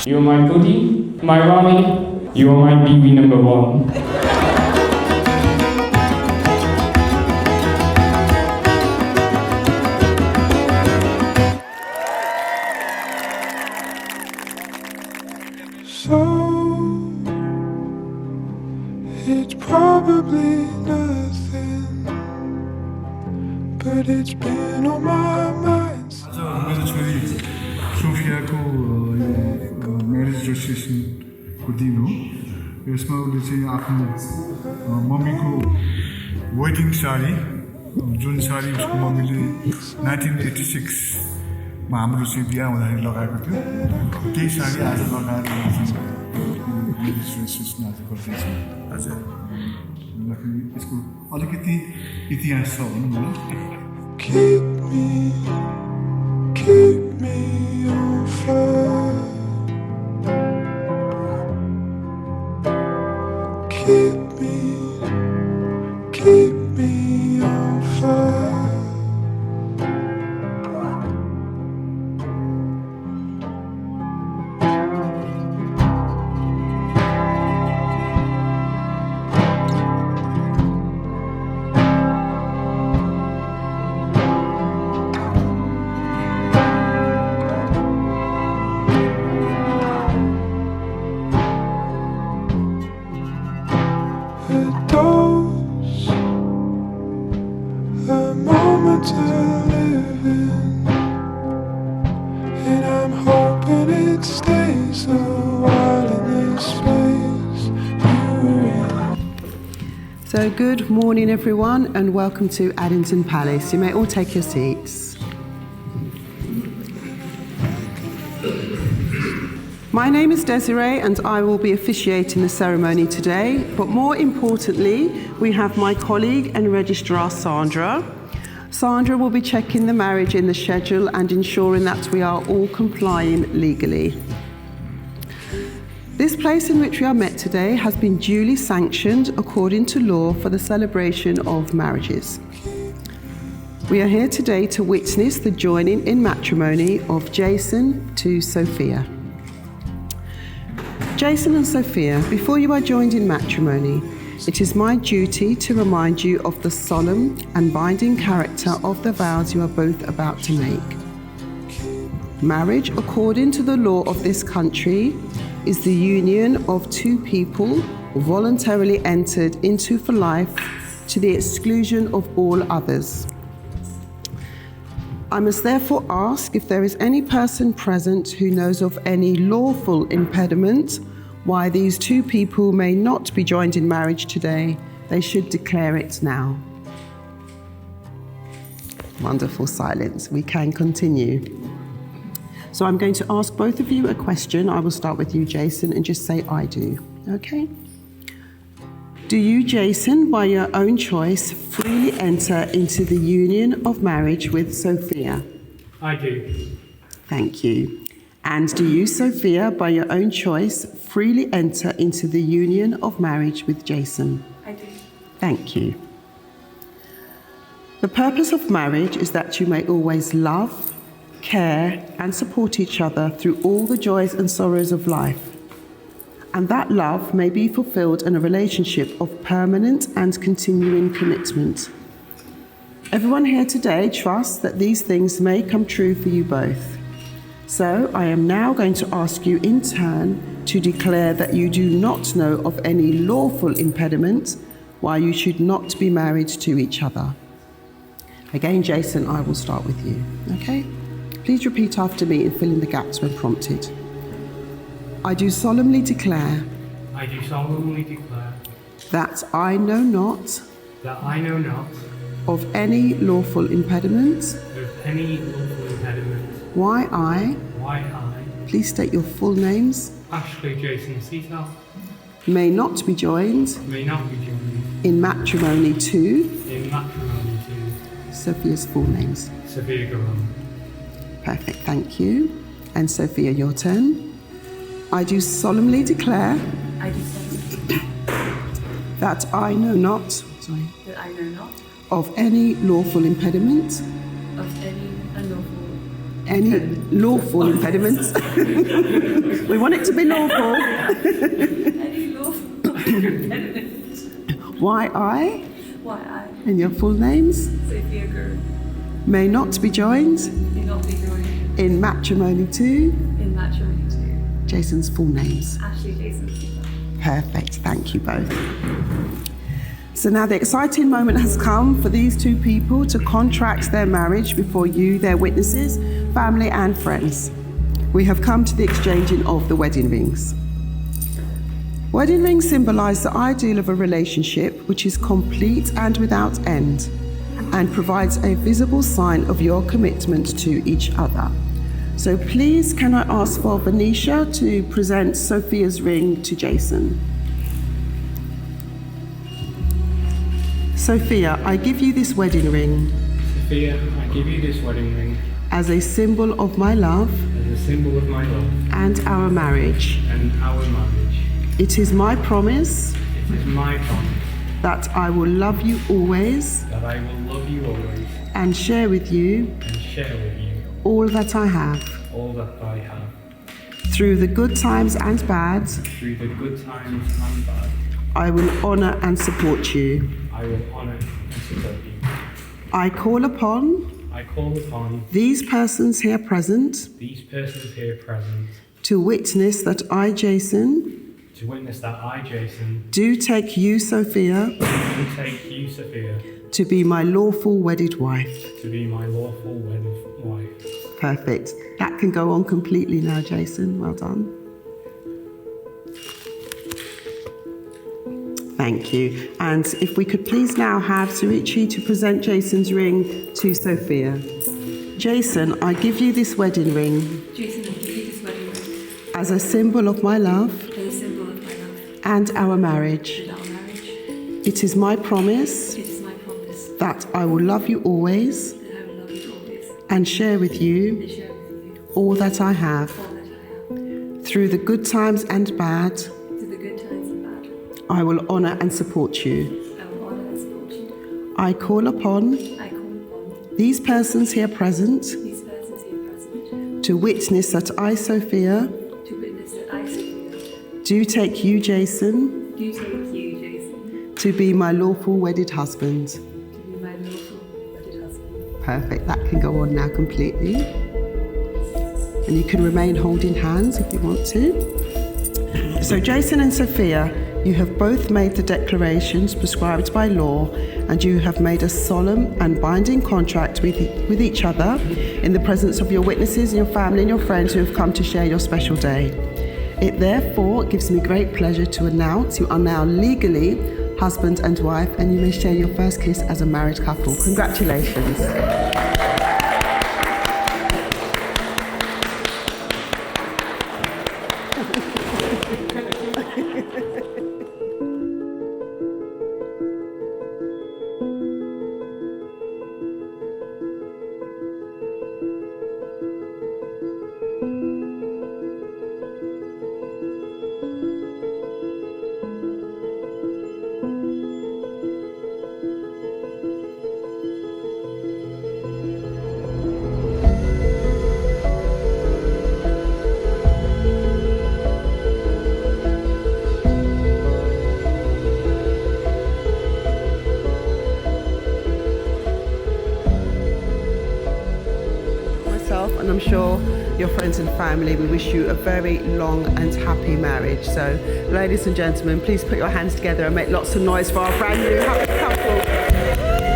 You are my pudding, my Rami, you are my baby number one. So it's probably nothing, but it's been on my mind. मेरो छोरी सोफियाको marriage रेजिस्ट्रेसनको दिन हो। यसमा उसले चाहिँ आफ्नो मम्मीको वेडिङ साडी, जुन साडी उसको मम्मीले 1986मा हाम्रो चाहिँ बिहा हुँदाखेरि लगाएको थियो, त्यही साडी आज लगाएर म्यारेज रेजिस्ट्रेसन आज गर्दैछ। हजुर, यसको अलिकति इतिहास छ भनौँ न। Keep me on fire. Keep me on fire. A moment to live in, and I'm hoping it stays a while in this place you're in. So good morning everyone and welcome to Addington Palace. You may all take your seats. My name is Desiree and I will be officiating the ceremony today, but more importantly, we have my colleague and registrar Sandra. Sandra will be checking the marriage in the schedule and ensuring that we are all complying legally. This place in which we are met today has been duly sanctioned according to law for the celebration of marriages. We are here today to witness the joining in matrimony of Jason to Sophia. Jason and Sophia, before you are joined in matrimony, it is my duty to remind you of the solemn and binding character of the vows you are both about to make. Marriage, according to the law of this country, is the union of two people voluntarily entered into for life to the exclusion of all others. I must therefore ask if there is any person present who knows of any lawful impediment why these two people may not be joined in marriage today. They should declare it now. Wonderful silence. We can continue. So I'm going to ask both of you a question. I will start with you, Jason, and just say, I do. Okay? Do you, Jason, by your own choice, freely enter into the union of marriage with Sophia? I do. Thank you. And do you, Sophia, by your own choice, freely enter into the union of marriage with Jason? I do. Thank you. The purpose of marriage is that you may always love, care, and support each other through all the joys and sorrows of life. And that love may be fulfilled in a relationship of permanent and continuing commitment. Everyone here today trusts that these things may come true for you both. So I am now going to ask you in turn to declare that you do not know of any lawful impediment why you should not be married to each other. Again, Jason, I will start with you, okay? Please repeat after me and fill in the gaps when prompted. I do solemnly declare. I do solemnly declare. That I know not. That I know not. Of any lawful impediment. Of any lawful impediment. Why I. Please state your full names. Ashley Jason Sita. May not be joined. May not be joined. In matrimony to. In matrimony to. Sophia's full names. Sophia Garam. Perfect, thank you. And Sophia, your turn. I do solemnly declare. I do solemnly that I know not. that I know not Of any lawful impediment. of any unlawful Any lawful impediments? We want it to be lawful. Any lawful impediment. Why I, Why I, and your full names, Sophia Guru, may not be joined may not be joined in matrimony to in matrimony to Jason's full names. Ashley Jason Sophia. Perfect, thank you both. So now the exciting moment has come for these two people to contract their marriage before you, their witnesses, family and friends. We have come to the exchanging of the wedding rings. Wedding rings symbolise the ideal of a relationship which is complete and without end, and provides a visible sign of your commitment to each other. So please can I ask for Venetia to present Sophia's ring to Jason. Sophia, I give you this wedding ring Sophia, I give you this wedding ring as a symbol of my love as a symbol of my love and our marriage. and our marriage. It is my promise It is my promise that I will love you always that I will love you always and share with you and share with you all that I have, all that I have, through the good times and bad. through the good times and bad. I will honour and support you. I will honour and support you. I call upon I call upon these persons here present these persons here present to witness that I, Jason, to witness that I, Jason, do take you, Sophia, do take you, Sophia, to be my lawful wedded wife. to be my lawful wedded wife. Perfect. That can go on completely now, Jason. Well done. Thank you. And if we could please now have Suichi to present Jason's ring to Sophia. Jason, I give you this wedding ring Jason, I give you this wedding ring as a symbol of my love as a symbol of my love and our marriage. and our marriage. It is my promise It is my promise that I will love you always that I will love you always and share with you and share with you all that I have, all that I have. through the good times and bad. Through the good times and bad, I will honour and support you. I will honour and support you. I call upon I call upon these persons here present these persons here present to witness that I, Sophia, to witness that I, Sophia, do take you, Jason, do take you, Jason, to be my lawful wedded husband. to be my lawful wedded husband. Perfect, that can go on now completely. And you can remain holding hands if you want to. So Jason and Sophia, you have both made the declarations prescribed by law, and you have made a solemn and binding contract with each other in the presence of your witnesses, your family and your friends who have come to share your special day. It therefore gives me great pleasure to announce you are now legally husband and wife, and you may share your first kiss as a married couple. Congratulations. And I'm sure your friends and family, we wish you a very long and happy marriage. So, ladies and gentlemen, please put your hands together and make lots of noise for our brand new happy couple.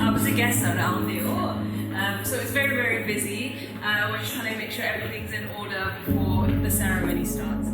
I was a guest at our meal, so it's very, very busy. We're just trying to make sure everything's in order before the ceremony starts.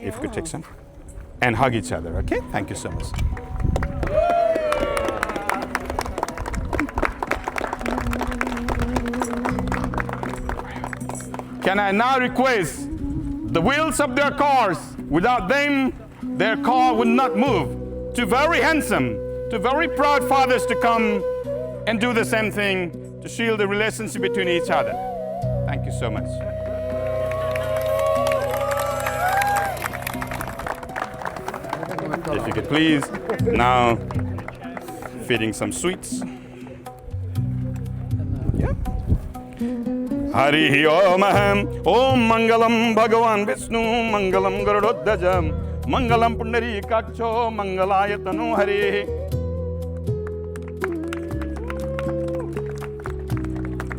If you could take some. And hug each other, okay? Thank you so much. Can I now request the wheels of their cars Without them, their car would not move. Two very handsome, two very proud fathers to come and do the same thing to shield the relationship between each other. Thank you so much. If you could please, now feeding some sweets. Yeah. Hari Om Om Mangalam Bhagavan Vishnu Mangalam Garudoddhajam Mangalam Pundari Kaksho Mangalaya Tanu Hari.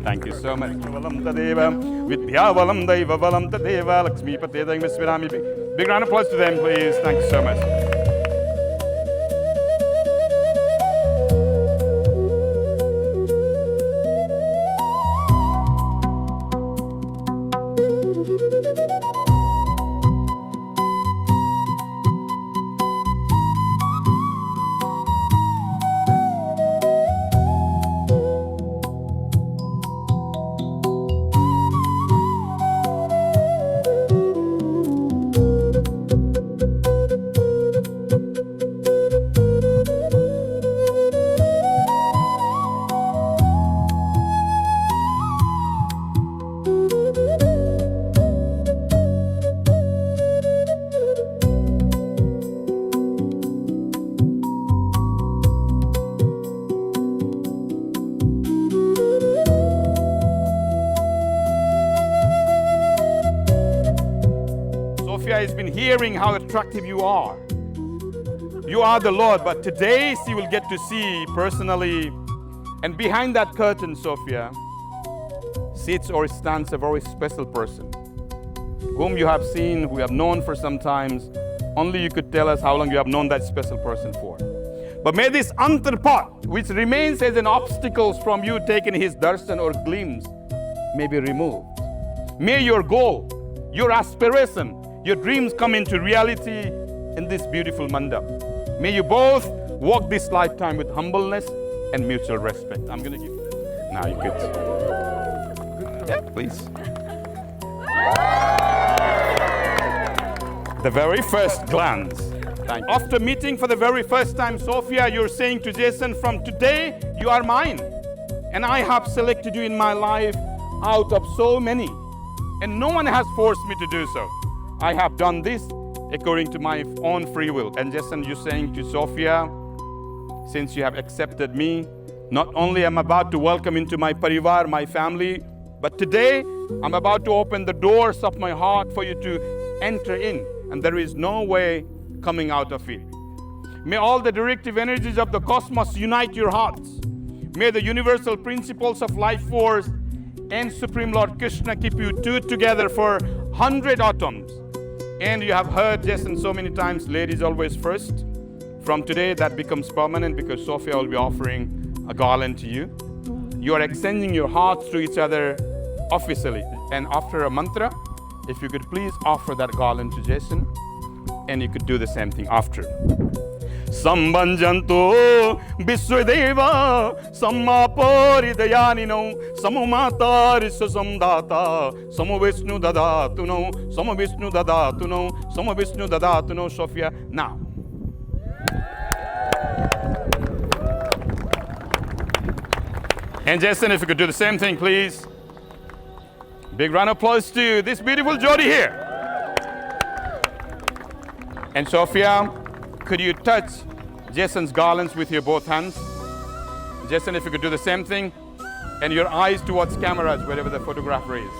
Thank you so much. Valam Tadeva Vidhyavalam Daiva Valam Tadeva Lakshmi Patedang Visvirami. Big round of applause to them, please. Thank you so much. Sophia has been hearing how attractive you are. You are the Lord, but today she will get to see personally. And behind that curtain, Sophia, sits or stands a very special person, whom you have seen, who you have known for some time. Only you could tell us how long you have known that special person for. But may this antarpat, which remains as an obstacle from you taking his darshan or glimpse, may be removed. May your goal, your aspiration, your dreams come into reality in this beautiful mandap. May you both walk this lifetime with humbleness and mutual respect. I'm going to give you. Now you could. Yeah, please. The very first glance. Thank you. After meeting for the very first time, Sophia, you're saying to Jason, from today, you are mine. And I have selected you in my life out of so many. And no one has forced me to do so. I have done this according to my own free will. And Jason, you're saying to Sophia, since you have accepted me, not only am I about to welcome into my parivar, my family, but today I'm about to open the doors of my heart for you to enter in. And there is no way coming out of it. May all the directive energies of the cosmos unite your hearts. May the universal principles of life force and Supreme Lord Krishna keep you two together for 100 autumns. And you have heard Jason so many times, ladies always first. From today that becomes permanent because Sophia will be offering a garland to you. You are extending your hearts to each other officially. And after a mantra, if you could please offer that garland to Jason, and you could do the same thing after. Sambanjanto Viswadeva Sammaparidayanino Samumatarisu Samdata Samavishnu Dadatuno Samavishnu Dadatuno Samavishnu Dadatuno. Sophia, now. And Jason, if you could do the same thing, please. Big round of applause to this beautiful jodi here. And Sophia, could you touch Jason's garlands with your both hands? Jason, if you could do the same thing. And your eyes towards cameras, wherever the photographer is.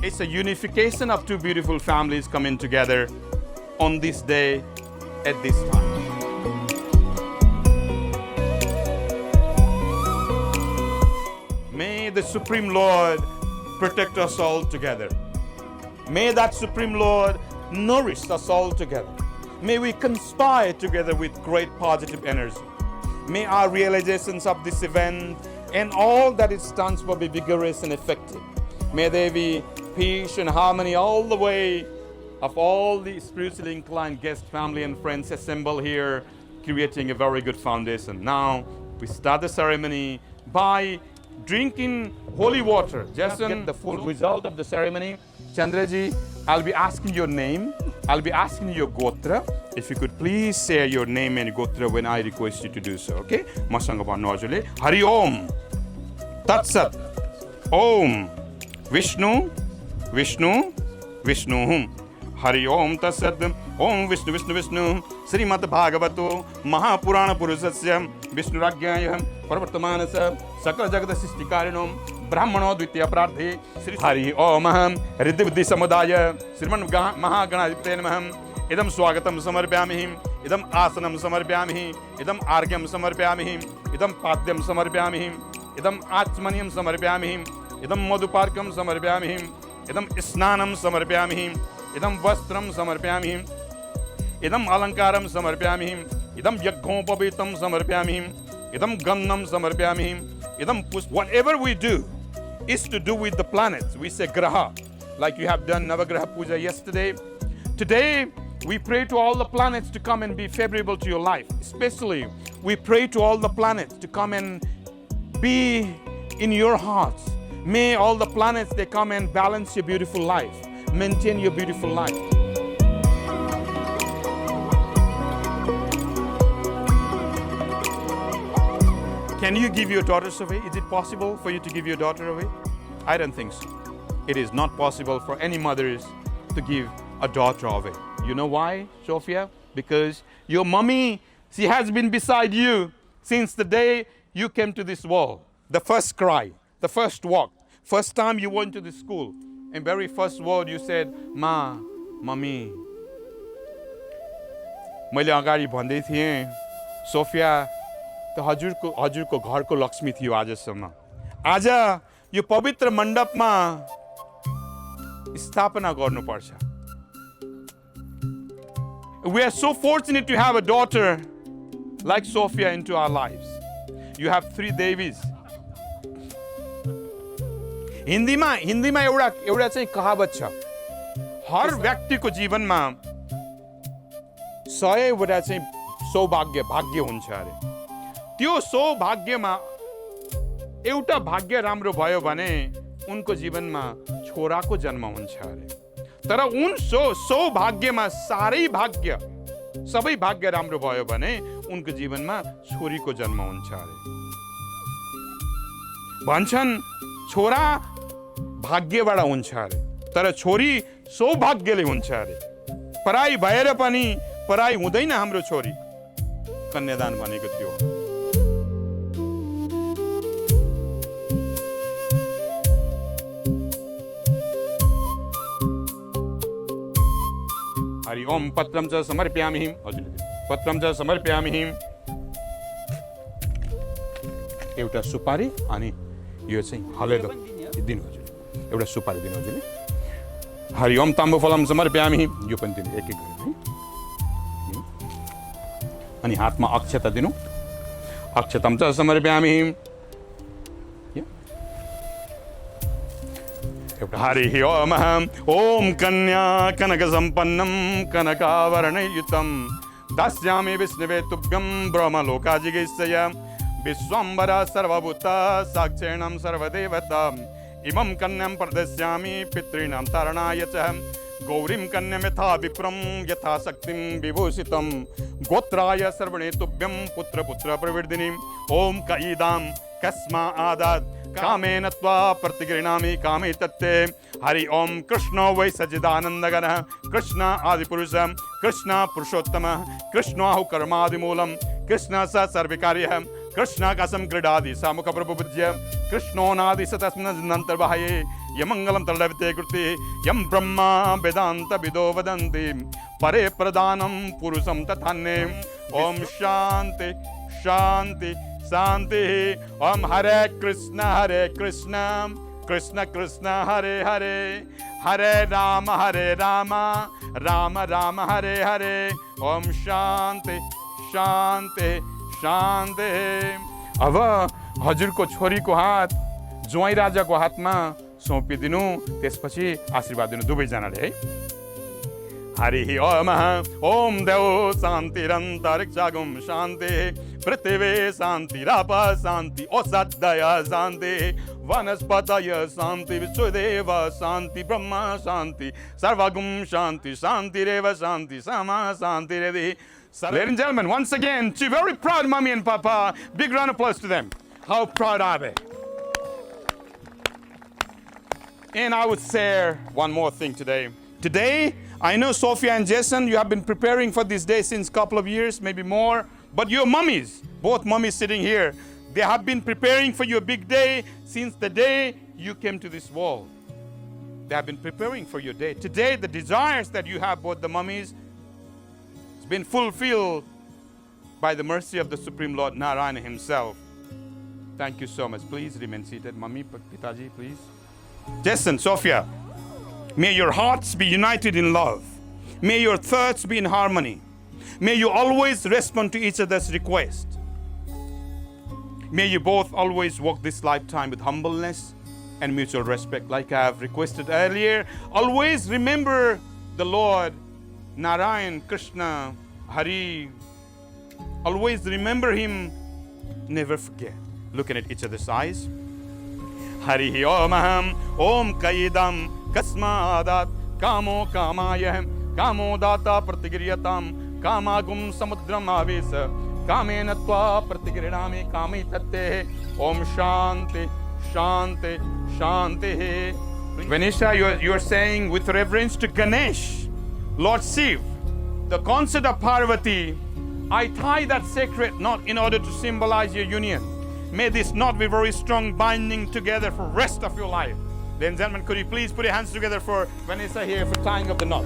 It's a unification of two beautiful families coming together on this day at this time. May the Supreme Lord protect us all together. May that Supreme Lord nourish us all together. May we conspire together with great positive energy. May our realizations of this event and all that it stands for be vigorous and effective. May there be peace and harmony all the way of all the spiritually inclined guests, family and friends assembled here, creating a very good foundation. Now, we start the ceremony by drinking holy water. Just get the full result of the ceremony. Chandraji, I'll be asking your name. I'll be asking your gotra. If you could please share your name and gotra when I request you to do so, okay? Masanga bhannu हजुरले Hari Om Tat Sat Om Vishnu Vishnu Vishnu Hari Om Tat Sat Om Vishnu Vishnu Vishnu Srimad Bhagavato Mahapurana Purusasya Vishnu Ragyaya Parvartamanasa Sakala Jagata Sishtikarinam Brahmano Dvitiya Prarthe Sri Hari Om Riddhi Buddhi Samudaya Sriman Mahaganadipate Namah Idam Swagatam Samarpyami Idam Asanam Samarpyami Idam Argyam Samarpyami Idam Padyam Samarpyami Idam Atmaniam Samarpyami Idam Madhuparkam Samarpyami Idam Snanam Samarpyami Idam Vastram Samarpyami Idam Alankaram Samarpyami Idam Yaghopavitam Samarpyami Idam Gannam Samarpyami Idam Push. Whatever we do is to do with the planets. We say Graha, like you have done Navagraha Puja yesterday. Today, we pray to all the planets to come and be favorable to your life. Especially, we pray to all the planets to come and be in your hearts. May all the planets, they come and balance your beautiful life. Maintain your beautiful life. Can you give your daughters away? Is it possible for you to give your daughter away? I don't think so. It is not possible for any mothers to give a daughter away. You know why, Sophia? Because your mommy, she has been beside you since the day you came to this world. The first cry, the first walk, first time you went to the school, and very first word you said, Ma, Mommy. मैले अगाडि भन्दै थिएँ, Sophia त हजुरको घरको लक्ष्मी थियो आजसम्म. आज यो पवित्र मण्डपमा स्थापना गर्नुपर्छ. We are so fortunate to have a daughter like Sophia into our lives. You have 3 Devis. हिन्दीमा एउटा चाहिँ कहावत छ. हर व्यक्तिको जीवनमा 100 वटा चाहिँ भाग्य हुन्छ अरे. त्यो सौभाग्यमा एउटा भाग्य राम्रो भयो भने उनको जीवनमा छोराको जन्म हुन्छ अरे. तर उन सौभाग्यमा सबै भाग्य राम्रो भयो भने उनको जीवनमा छोरीको जन्म हुन्छ अरे. भन्छन् छोरा भाग्यबाट हुन्छ अरे, तर छोरी सौभाग्यले हुन्छ अरे. पराई भएर पनि पराई हुँदैन हाम्रो छोरी. कन्यादान भनेको त्यो. हरि ओम पत्रम च समर्पयामि. पत्रम च समर्पयामि. एउटा सुपारी अनि यो चाहिँ हलेदो दिनु हजुर. एउटा सुपारी दिनु हजुरले. हरि ओम ताम्बूफलम समर्पयामि. यो पनि दिनु एक गरी. अनि हातमा अक्षता दिनु. अक्षतम च समर्पयामि. हरि ओम ओम कन्या कनक संपन्नम कनकावरणयुतं दास्यामि विष्णवे तुभ्यं ब्रह्मलोकाजिगीषय विश्वम्बर सर्वभूत साक्षेणं सर्वदेवता इमं कन्यां प्रदस्यामि पितॄणां तरणाय च गौरीं कन्यां यथा विप्रं यथा शक्तिं विभूषितं गोत्राय सर्वणे तुभ्यं पुत्र प्रवर्धिनीं ओम कईदां कस्मा आदात् कामेन त्वा प्रतिगृह्णामि कामे तत्ते. हरि ओम कृष्णो वै सच्चिदानन्दघनः कृष्ण आदिपुरुषः कृष्ण पुरुषोत्तमः कृष्णाहु कर्मादिमूलं कृष्ण स सर्वकार्यः कृष्णाकाशं क्रीडादि सामुख प्रभुपूज्य कृष्णोनादि सतस्मिन्नन्तर्बाह्ये यमङ्गलं तल्लविते कृते यं ब्रह्मा वेदान्त विदो वदन्ति परे प्रधानं पुरुषं तथान्ये. ओम शान्ति शान्ति शांति. ओम हरे Krishna Krishna Krishna Hare Hare Hare Rama, Rama Rama Hare Hare. Om Shanti, Shanti, Shanti. अब हजुरको छोरीको हात ज्वाइँ राजाको हातमा सुम्पिदिनु, त्यसपछि आशीर्वाद दिनु दुवैजनाले है। हरि ओम देव शान्तिरन्तरिक्षागुं शान्ति पृथिवी शान्तिराप शान्ति औषधय शान्ति वनस्पतय शान्ति विश्वदेव शान्ति ब्रह्म शान्ति सर्वगुं शान्ति शान्तिरेव शान्ति समा शान्तिरेधि. Ladies and gentlemen, once again, two very proud mommy and papa. Big round of applause to them. How proud are they? And I would share one more thing today. Today, I know Sophia and Jason, you have been preparing for this day since a couple of years, maybe more. But your mummies, both mummies sitting here, they have been preparing for your big day since the day you came to this world. They have been preparing for your day. Today, the desires that you have, both the mummies, has been fulfilled by the mercy of the Supreme Lord Narayana himself. Thank you so much. Please remain seated. Mummy, Pitaji, please. Jason, Sophia, may your hearts be united in love. May your thoughts be in harmony. May you always respond to each other's request. May you both always walk this lifetime with humbleness and mutual respect. Like I have requested earlier, always remember the Lord, Narayan, Krishna, Hari. Always remember Him. Never forget. Looking at each other's eyes. Hari Om Om Kaidam Kasmadat Kamo Kamayam Kamo Data Pratigriyatam Kamagum Samudram Avesa Kamenatva Pratigrinami Kami Tate Om Shanti Shanti Shanti. Vanisha, you are saying with reverence to Ganesh, Lord Shiv, the concept of Parvati, I tie that sacred knot in order to symbolize your union. May this knot be very strong, binding together for the rest of your life. Ladies and gentlemen, could you please put your hands together for Vanessa here for tying up the knot.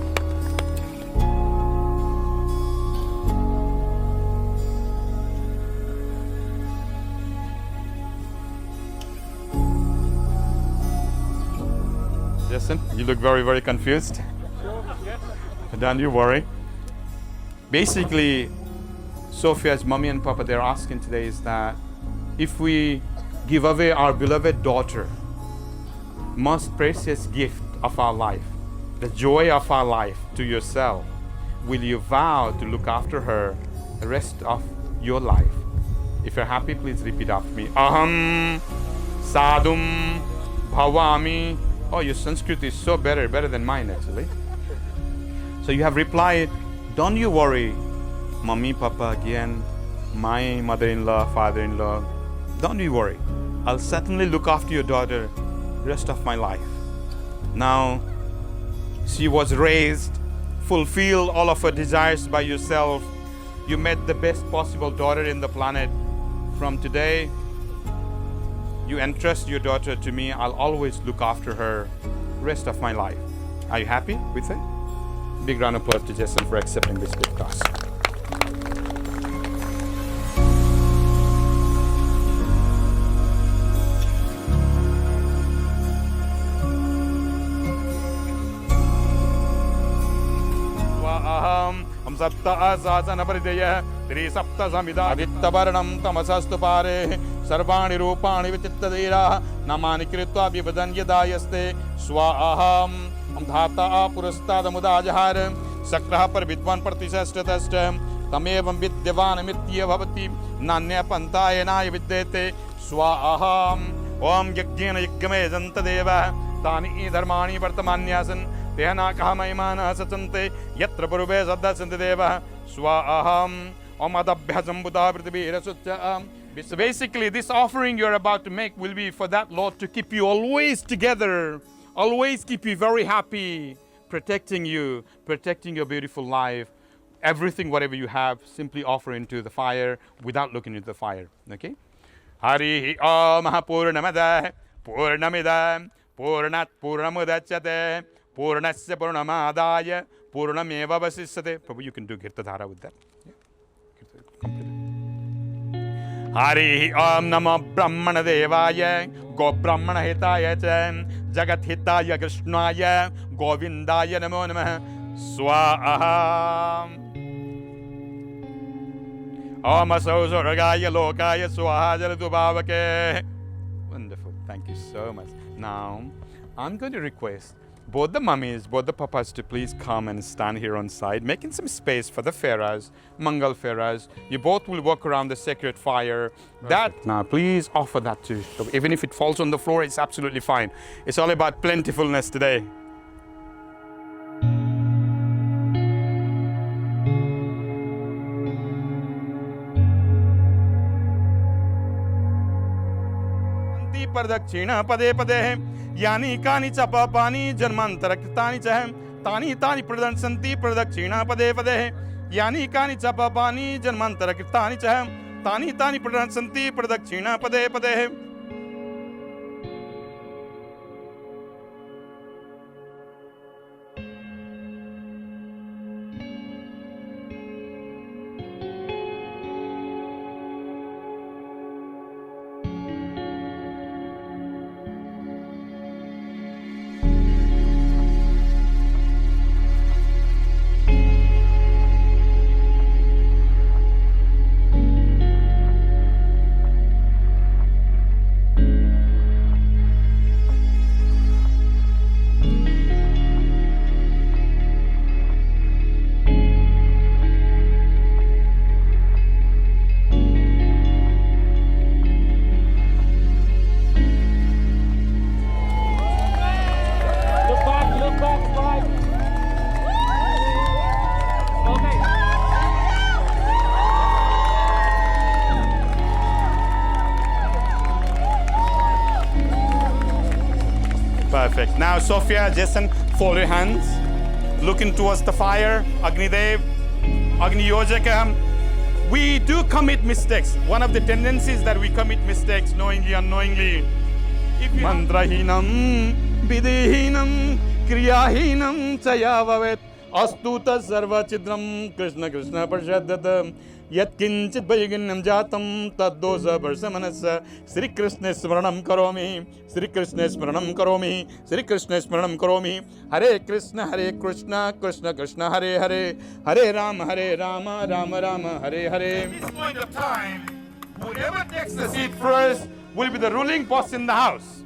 Jason, you look very, very confused. Don't you worry. Basically, Sophia's mommy and papa, they're asking today is that if we give away our beloved daughter, most precious gift of our life, the joy of our life, to yourself, will you vow to look after her the rest of your life? If you're happy, please repeat after me. Aham sadhum bhavami. Oh, your Sanskrit is so better than mine actually. So you have replied, don't you worry, mommy, papa, again, my mother-in-law, father-in-law, don't you worry. I'll certainly look after your daughter the rest of my life. Now, she was raised, fulfill all of her desires by yourself. You met the best possible daughter in the planet. From today, you entrust your daughter to me. I'll always look after her the rest of my life. Are you happy with it? Big round of applause to Jason for accepting this gift to us. Sapta asasana paridaya Tri sapta samida Adittavarnam tamasastu pare Sarvani rupani vichittadira Namani kritva vibhadan yadayaste Swaham Dhata apurastada mudajahar Sakraha par vidvan pratisashtatastam Tamevam vidyavan mitya bhavati Nanya pantayana vidyate Swaham Om yagyena yagyame jantadeva Tani dharmani vartamanyasan Tehana kahamаймana sachante yatra purve saddha santideva swaham omadabhya sambuddha prithivira sucha. So basically, this offering you're about to make will be for that Lord to keep you always together, always keep you very happy, protecting you, protecting your beautiful life. Everything, whatever you have, simply offer into the fire without looking into the fire. Okay? Hari Om Purnamada Purnamida Purnat Purnamudachate Purnasya Purnamadaya Purnameva Vasisate. Prabhu, you can do Girtadhara with that. Hari Om Namo Brahmana Devaya Go Brahmana Hitaya Jagat Hitaya Krishnaya Govindaya Namo Namah Swaha. Om Asosoragaya Lokaya Swaha Jalatubhavake. Wonderful. Thank you so much. Now, I'm going to request both the mummies, both the papas to please come and stand here on side, making some space for the Feras, Mangal Feras. You both will walk around the sacred fire. That, now please offer that to, even if it falls on the floor, it's absolutely fine. It's all about plentifulness today. Pardakshina pade pade yani kani cha papani janmantara krtani cha tani tani pradansanti pradakshina pade pade yani kani cha papani janmantara krtani cha tani tani pradansanti pradakshina pade pade. Perfect. Now, Sophia, Jason, fold your hands. Looking towards the fire. Agni Dev, Agni Yojaka. We do commit mistakes. One of the tendencies that we commit mistakes knowingly, unknowingly. Mantrahinam, Vidihinam, Kriyahinam, Chayavavet, Astuta Sarva Chidram, Krishna Krishna Parshadatam. Yat kinchit bhayaginnam jatam taddosa varsamanasa Sri Krishna smaranam karomi Sri Krishna smaranam karomi Sri Krishna smaranam karomi Hare Krishna Krishna Krishna Hare Hare Hare Rama Rama Rama Hare Hare. At this point of time, whoever takes the seat first will be the ruling boss in the house.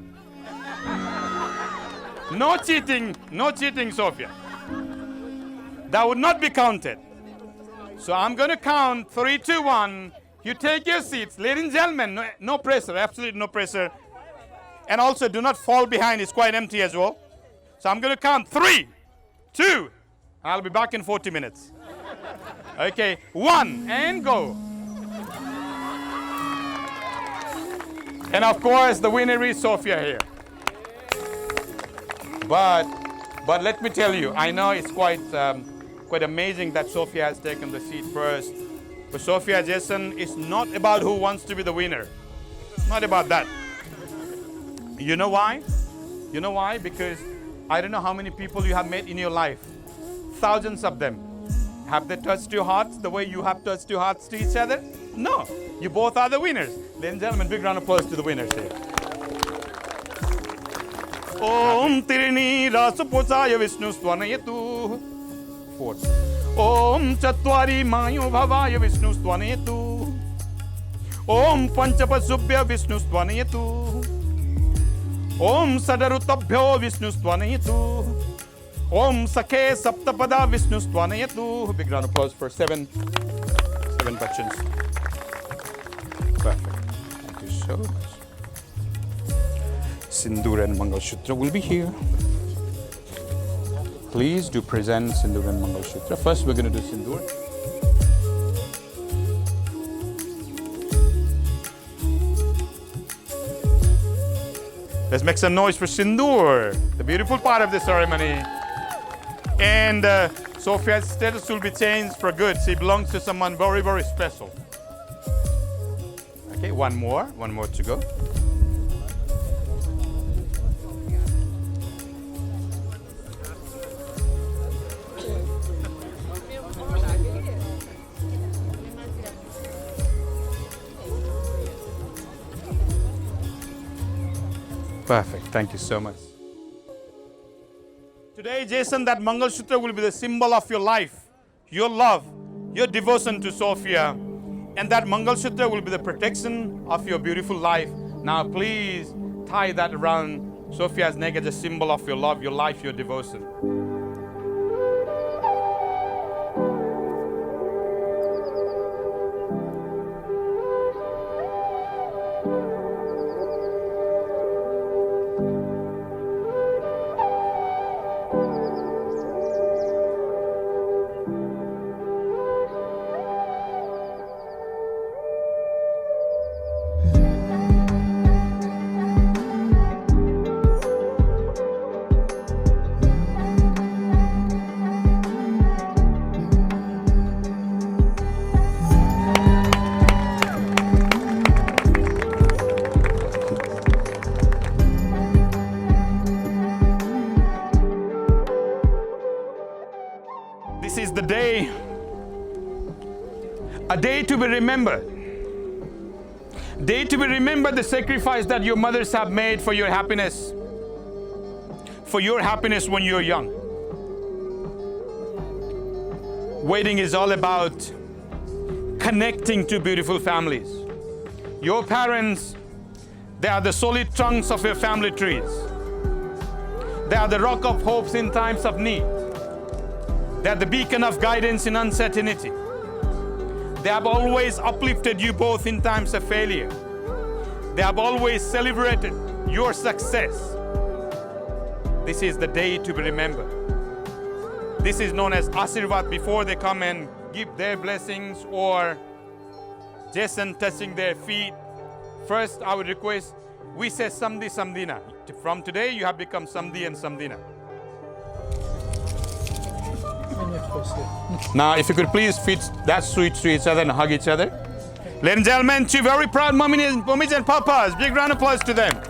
No cheating, Sophia. That would not be counted. So I'm going to count 3, 2, 1. You take your seats. Ladies and gentlemen, no pressure, absolutely no pressure. And also do not fall behind. It's quite empty as well. So I'm going to count 3, 2. I'll be back in 40 minutes. Okay, 1 and go. And of course, the winner is Sophia here. But let me tell you, I know it's quite amazing that Sophia has taken the seat first. But Sophia, Jason, it's not about who wants to be the winner. Not about that. You know why? You know why? Because I don't know how many people you have met in your life. Thousands of them. Have they touched your hearts the way you have touched your hearts to each other? No. You both are the winners. Ladies and gentlemen, big round of applause to the winners here. Om Tirini Rasapusaya Vishnu Swanayatu. 4th. Om Chatwari Mayo Bhavaya Vishnu Swanayatu. Om Panchapasubhya Vishnu Swanayatu. Om Sadarutabhyo Vishnu Swanayatu. Om Sakhe Saptapada Vishnu Swanayatu. Big round of applause for 7 bachans. Perfect. Thank you so much. Sindoor and Mangal Sutra will be here. Please do present Sindoor and Mangal Sutra. First, we're going to do Sindoor. Let's make some noise for Sindoor, the beautiful part of the ceremony. And Sophia's status will be changed for good. She belongs to someone very, very special. Okay, one more to go. Perfect. Thank you so much. Today, Jason, that Mangal Sutra will be the symbol of your life, your love, your devotion to Sophia. And that Mangal Sutra will be the protection of your beautiful life. Now, please tie that around Sophia's neck as a symbol of your love, your life, your devotion. This is the day, a day to be remembered. Day to be remembered, the sacrifice that your mothers have made for your happiness when you're young. Wedding is all about connecting two beautiful families. Your parents, they are the solid trunks of your family trees. They are the rock of hopes in times of need. They are the beacon of guidance in uncertainty. They have always uplifted you both in times of failure. They have always celebrated your success. This is the day to be remembered. This is known as Asirvad before they come and give their blessings, or Jason touching their feet. First, I would request we say Samdi Samdina. From today, you have become Samdi and Samdina. Now, if you could please fit that sweet to each other and hug each other. Ladies and gentlemen, two very proud mummies and papas. Big round of applause to them.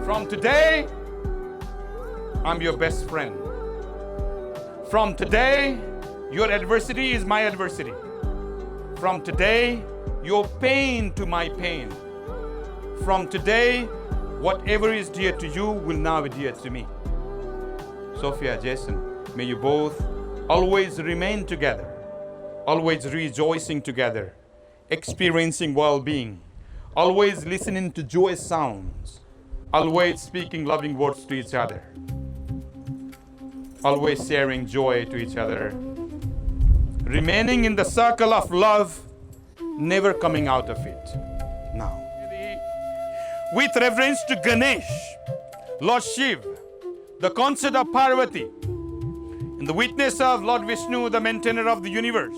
From today, I'm your best friend. From today, your adversity is my adversity. From today, your pain to my pain. From today, whatever is dear to you will now be dear to me. Sophia, Jason, may you both always remain together, always rejoicing together, experiencing well-being, always listening to joyous sounds, always speaking loving words to each other, always sharing joy to each other, remaining in the circle of love, never coming out of it. Now, with reverence to Ganesh, Lord Shiv, the consort of Parvati, in the witness of Lord Vishnu, the maintainer of the universe,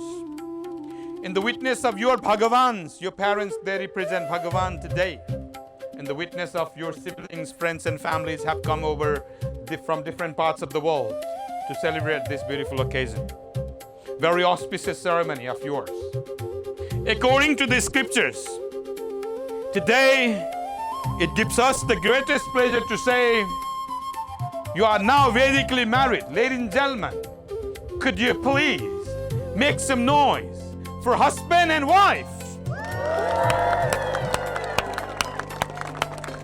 in the witness of your Bhagavans, your parents, they represent Bhagavan today. In the witness of your siblings, friends and families have come over from different parts of the world to celebrate this beautiful occasion. Very auspicious ceremony of yours. According to the scriptures, today it gives us the greatest pleasure to say, you are now Vedically married. Ladies and gentlemen, could you please make some noise for husband and wife?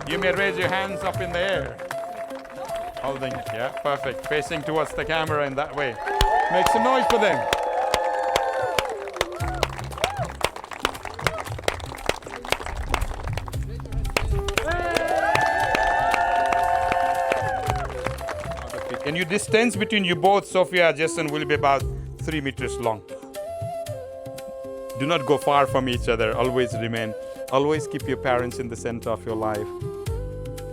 You may raise your hands up in the air. Holding it, yeah, perfect. Facing towards the camera in that way. Make some noise for them. And your distance between you both, Sophia and Jason, will be about 3 meters long. Do not go far from each other. Always keep your parents in the center of your life.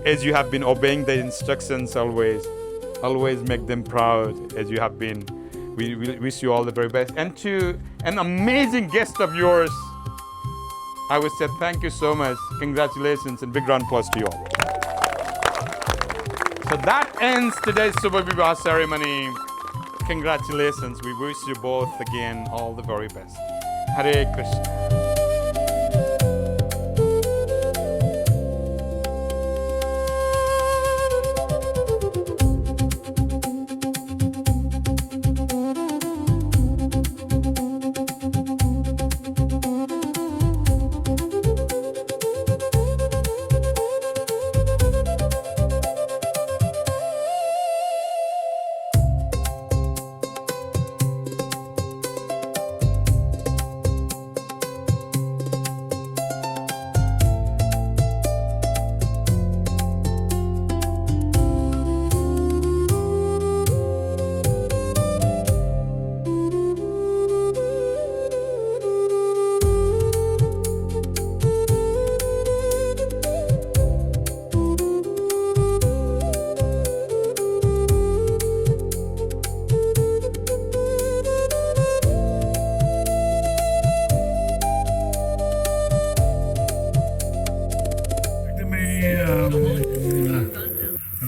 As you have been obeying the instructions always make them proud as you have been. We wish you all the very best. And to an amazing guest of yours, I would say thank you so much. Congratulations and big round of applause to you all. So that ends today's Subha Vivah ceremony. Congratulations. We wish you both again all the very best. Hare Krishna.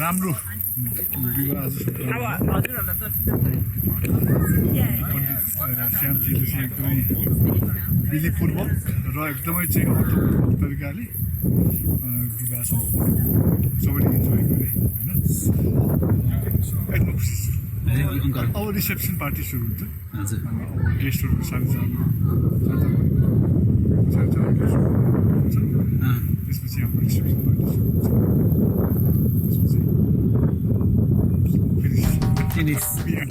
राम्रो विवाह आज पण्डित श्यामजीले चाहिँ एकदमै विधिपूर्वक र एकदमै चाहिँ अर्थपूर्ण तरिकाले विवाह सबैले इन्जोय गरे होइन एकदम खुसी छु। अब रिसेप्सन पार्टी सुरु हुन्छ गेस्टहरू सानो त्यसपछि हाम्रो रिसेप्सन पार्टी सुरु हुन्छ। Finish. Yeah.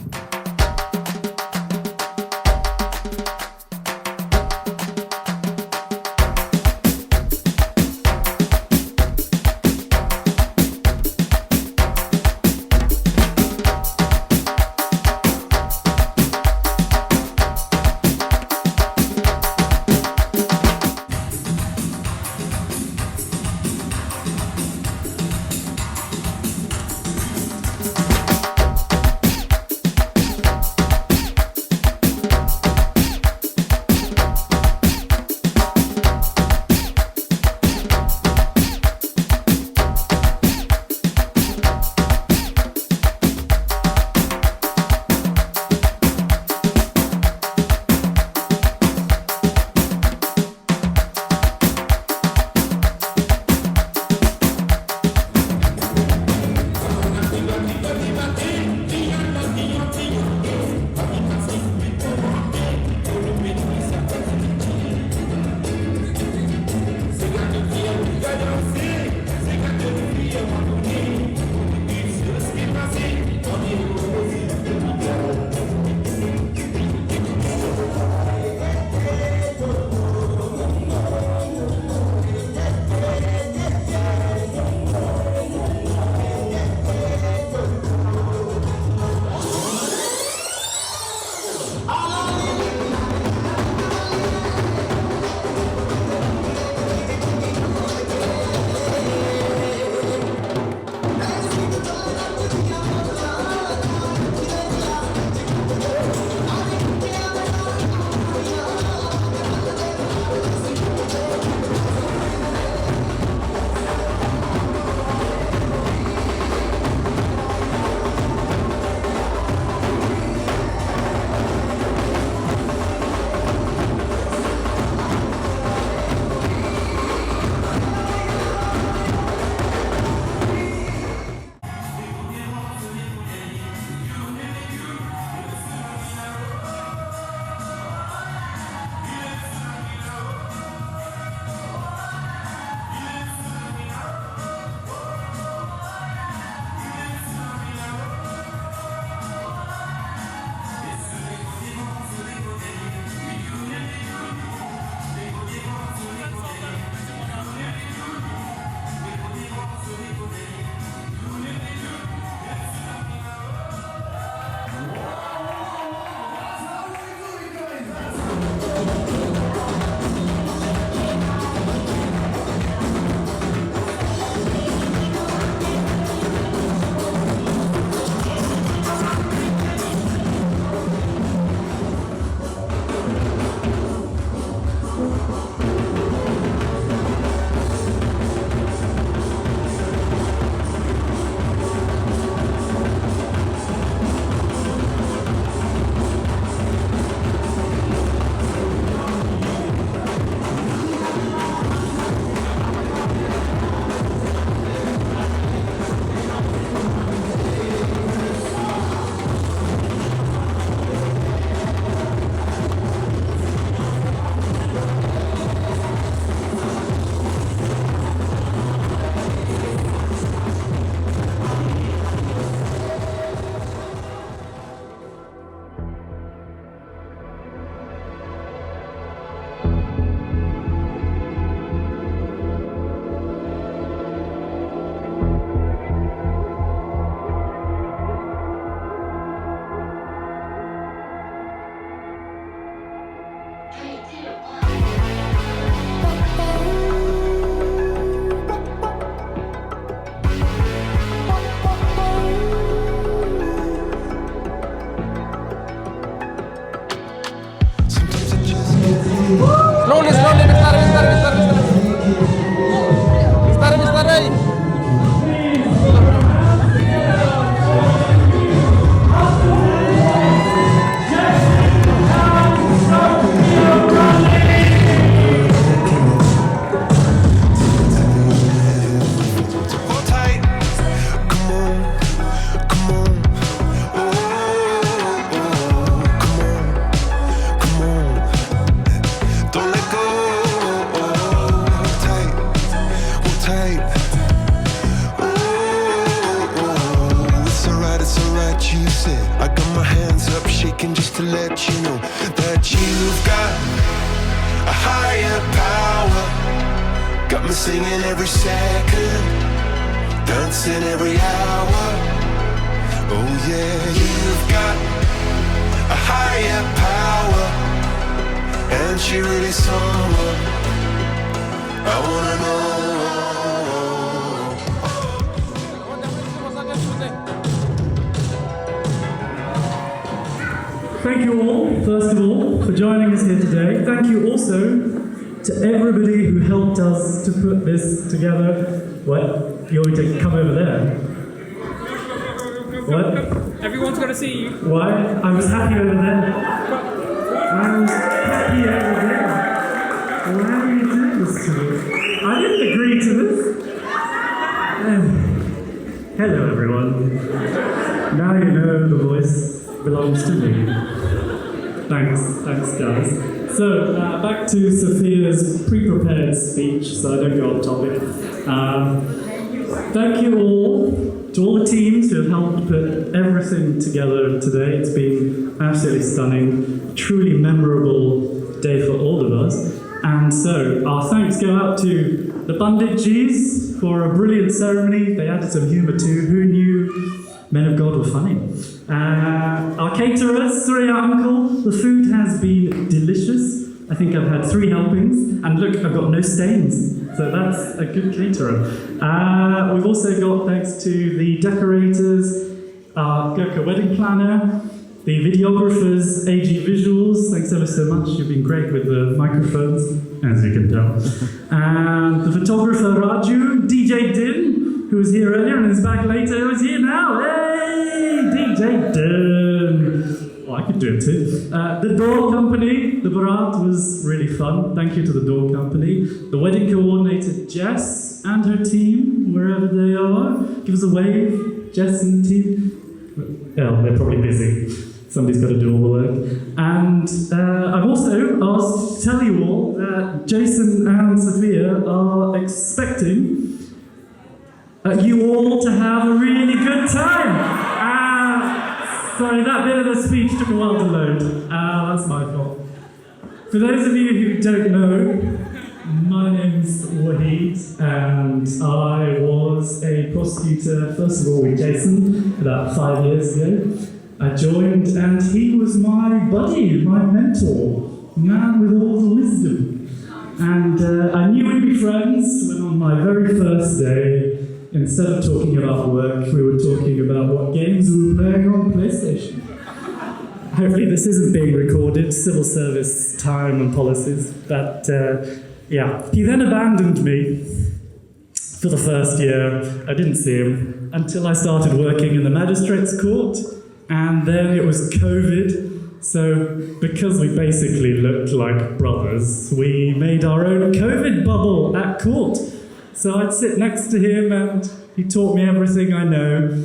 speaking just to let you know that you've got a higher power. Got me singing every second, dancing every hour. Oh yeah, you've got a higher power, and she really someone I wanna know. Thank you all, first of all, for joining us here today. Thank you also to everybody who helped us to put this together. What? You want me to come over there? What? Everyone's gonna see you. Why? I was happy over there. I was happy over there. Why are you doing this to me? I didn't agree to this. Hello, everyone. Now you know the voice belongs to me. Thanks guys. So, back to Sophia's pre-prepared speech, so I don't go off topic. Thank you all, to all the teams who have helped put everything together today. It's been absolutely stunning, truly memorable day for all of us. And so, our thanks go out to the Panditjis for a brilliant ceremony. They added some humour too. Who knew men of God were funny? Our caterers, sorry, our uncle, the food has been delicious. I think I've had 3 helpings, and look, I've got no stains, so that's a good caterer. We've also got, thanks to the decorators, our Gurkha wedding planner, the videographers, AG Visuals, thanks ever so much, you've been great with the microphones, as you can tell. And the photographer Raju, DJ Din, who was here earlier and is back later, who is here now. Hey, DJ Din. Oh, I could do it too. The door company, the Barat was really fun. Thank you to the door company. The wedding coordinator, Jess, and her team, wherever they are. Give us a wave, Jess and the team. Oh, they're probably busy. Somebody's got to do all the work. And I've also asked to tell you all that Jason and Sophia are expecting you all to have a really good time. Sorry, that bit of the speech took a while to load. That's my fault. For those of you who don't know, my name's Wahid, and I was a prosecutor, first of all with Jason, about 5 years ago. I joined, and he was my buddy, my mentor, man with all the wisdom. And I knew we'd be friends when on my very first day, instead of talking about work, we were talking about what games we were playing on PlayStation. Hopefully this isn't being recorded, civil service time and policies, but yeah. He then abandoned me for the first year. I didn't see him until I started working in the magistrate's court, and then it was COVID. So because we basically looked like brothers, we made our own COVID bubble at court. So I'd sit next to him and he taught me everything I know.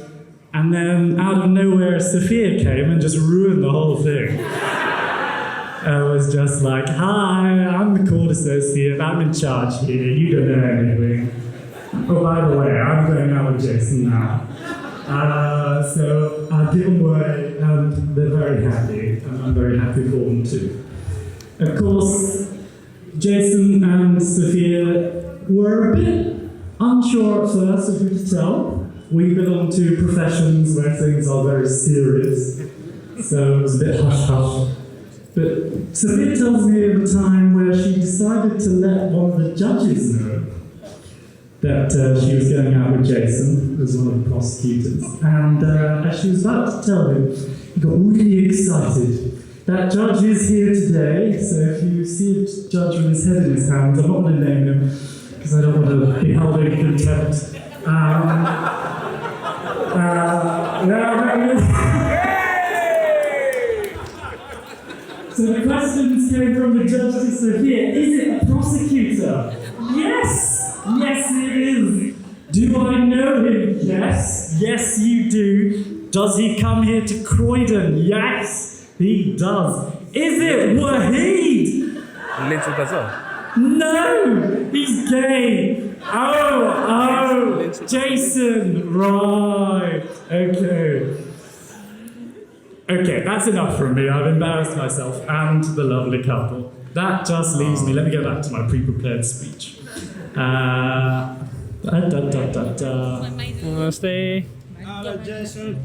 And then out of nowhere, Sophia came and just ruined the whole thing. I was just like, hi, I'm the court associate, I'm in charge here, you don't know anything. Oh, by the way, I'm going out with Jason now. So I give them away and they're very happy, and I'm very happy for them too. Of course, Jason and Sophia were a bit unsure at first of who to tell. We belong to professions where things are very serious, so it was a bit hush-hush. But Sophia tells me of a time where she decided to let one of the judges know that she was going out with Jason, as one of the prosecutors. And as she was about to tell him, he got really excited. That judge is here today, so if you see a judge with his head in his hands, I'm not going to name him, because I don't want to be held in contempt. So the questions came from the judge to Sophia. Is it a prosecutor? Yes! Yes, it is. Do I know him? Yes. Yes, you do. Does he come here to Croydon? Yes, he does. Is it Wahid? No, he's gay. Oh, Jason, right, okay. Okay, that's enough from me. I've embarrassed myself and the lovely couple. That just leaves me. Let me go back to my pre-prepared speech. Namaste. Hello, Jason.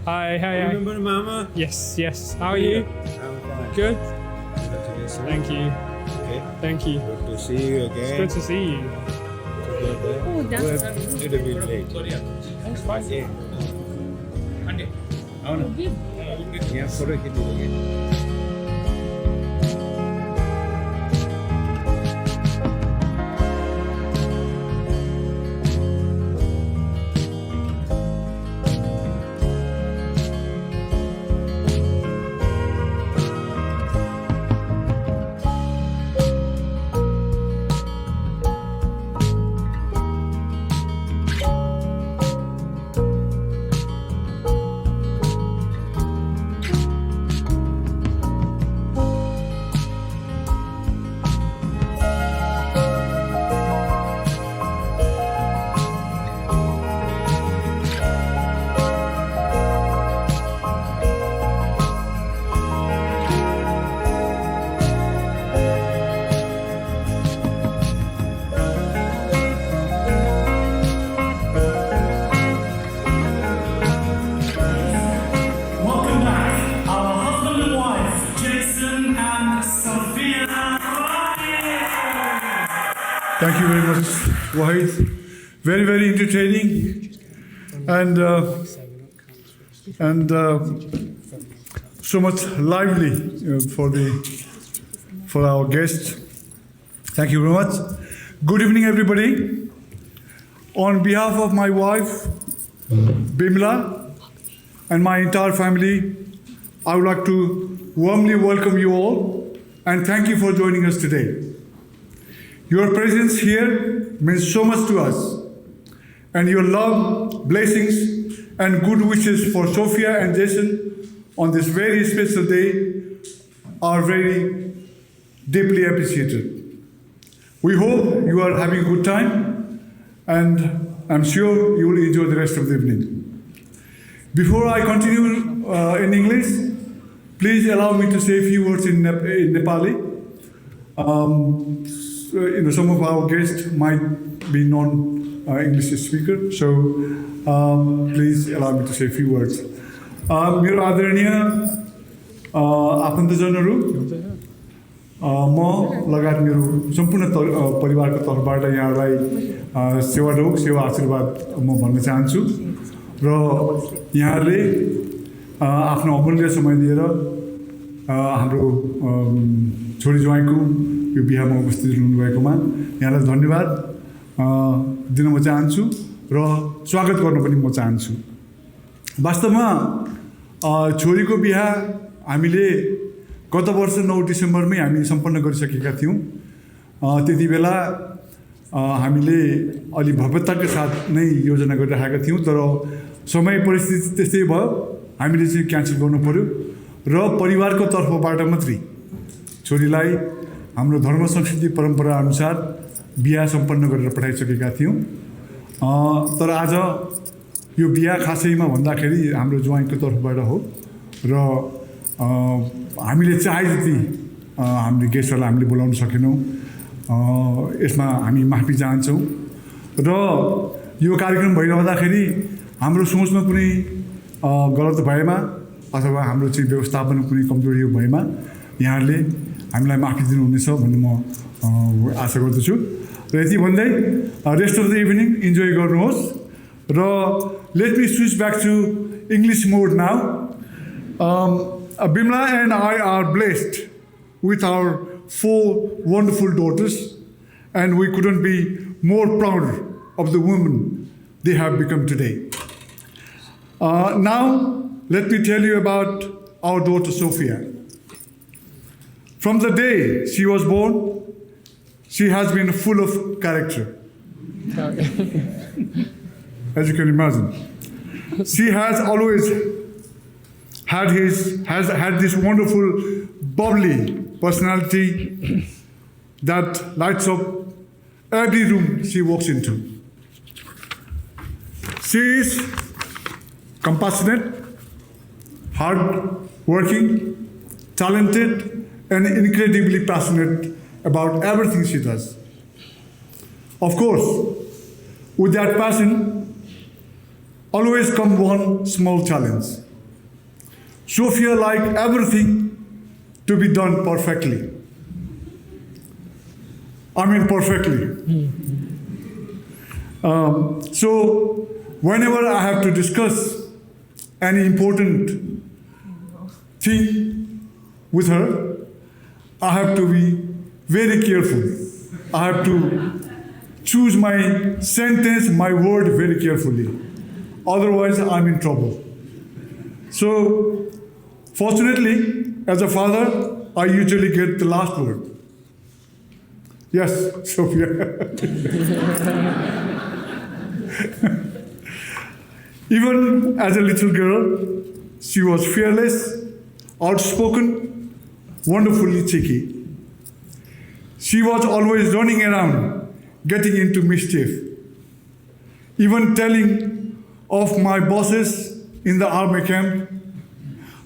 Hi, hi. Remember Mama? Yes, yes. How are you? I'm fine. Good. Congratulations. Thank you. Okay. Thank you. Good to see you It's again. good to see you. Oh, that's a little bit late. That's fine. Yeah. Yeah, photo hit it again. Welcome back, our husband and wife, Jason and Sophia. Thank you very much, Wahid. Very, very entertaining and so much lively for our guests. Thank you very much. Good evening, everybody. On behalf of my wife, Bimla, and my entire family, I would like to warmly welcome you all and thank you for joining us today. Your presence here means so much to us, and your love, blessings, and good wishes for Sophia and Jason on this very special day are very deeply appreciated. We hope you are having a good time, and I'm sure you will enjoy the rest of the evening. Before I continue in English, please allow me to say a few words in Nepali. Some of our guests might be non-English speakers, so please allow me to say a few words. मेरो आदरणीय आफन्तजनहरू, म लगायत मेरो सम्पूर्ण परिवारको तर्फबाट यहाँलाई सेवा आशीर्वाद म भन्न चाहन्छु र यहाँहरूले आफ्नो अमूल्य समय दिएर हाम्रो छोरी ज्वाइँको यो बिहामा उपस्थित हुनुभएकोमा यहाँलाई धन्यवाद दिन म चाहन्छु र स्वागत गर्न पनि म चाहन्छु। वास्तवमा छोरीको बिहा हामीले गत वर्ष 9 डिसेम्बरमै हामी सम्पन्न गरिसकेका थियौँ। त्यति बेला हामीले अलि भव्यताका साथ नै योजना गरिराखेका थियौँ, तर समय परिस्थिति त्यस्तै भयो, हामीले चाहिँ क्यान्सल गर्नु पर्यो र परिवारको तर्फबाट मात्रै छोरीलाई हाम्रो धर्म संस्कृति परम्परा अनुसार बिहा सम्पन्न गरेर पठाइसकेका थियौँ। तर आज यो बिहा खासैमा भन्दाखेरि हाम्रो ज्वाइँको तर्फबाट हो र हामीले चाहे जति हामीले गेस्टहरूलाई हामीले बोलाउन सकेनौँ। यसमा हामी माफी चाहन्छौँ र यो कार्यक्रम भइरहँदाखेरि हाम्रो सोचमा कुनै गलत भएमा अथवा हाम्रो चाहिँ व्यवस्थापन कुनै कमजोरी भएमा यहाँहरूले हामीलाई माफी दिनुहुनेछ भन्ने म आशा गर्दछु र यति भन्दै rest of the evening enjoy गर्नुहोस् र let me switch back to English mode now. Bimla and I are blessed with our 4 wonderful daughters, and we couldn't be more proud of the women they have become today. Now, let me tell you about our daughter Sophia. From the day she was born, she has been full of character. As you can imagine. She has always had this wonderful, bubbly personality that lights up every room she walks into. She is compassionate, hard-working, talented, and incredibly passionate about everything she does. Of course, with that passion, always comes one small challenge. Sophia likes everything to be done perfectly. I mean perfectly. So whenever I have to discuss any important thing with her, I have to be very careful. I have to choose my sentence, my word very carefully. Otherwise, I'm in trouble. So, fortunately, as a father, I usually get the last word. Yes, Sophia. Even as a little girl, she was fearless, outspoken, wonderfully cheeky. She was always running around, getting into mischief, even telling of my bosses in the army camp.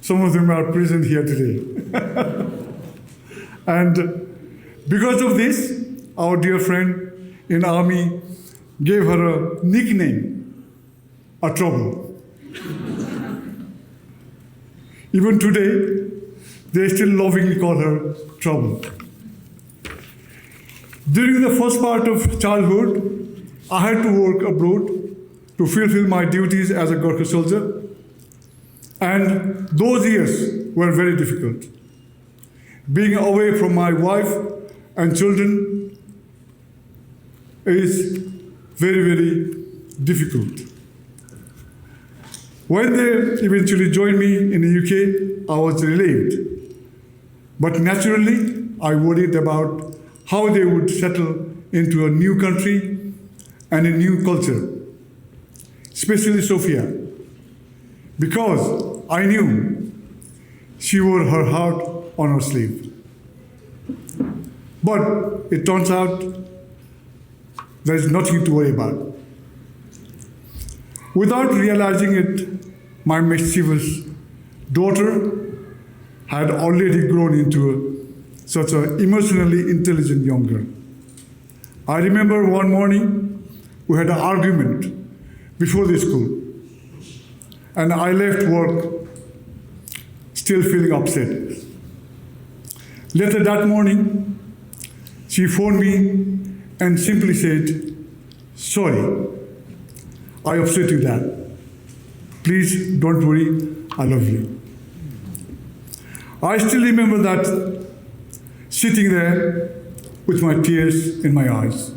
Some of them are present here today. And because of this, our dear friend in army gave her a nickname, a trouble. Even today, they still lovingly call her trouble. During the first part of childhood, I had to work abroad to fulfill my duties as a Gurkha soldier. And those years were very difficult. Being away from my wife and children is very, very difficult. When they eventually joined me in the UK, I was relieved. But naturally, I worried about how they would settle into a new country and a new culture, especially Sophia, because I knew she wore her heart on her sleeve. But it turns out there is nothing to worry about. Without realizing it, my mischievous daughter had already grown into such an emotionally intelligent young girl. I remember one morning we had an argument before the school, and I left work still feeling upset. Later that morning, she phoned me and simply said, "Sorry, I upset you, Dad. Please don't worry, I love you." I still remember that, sitting there with my tears in my eyes.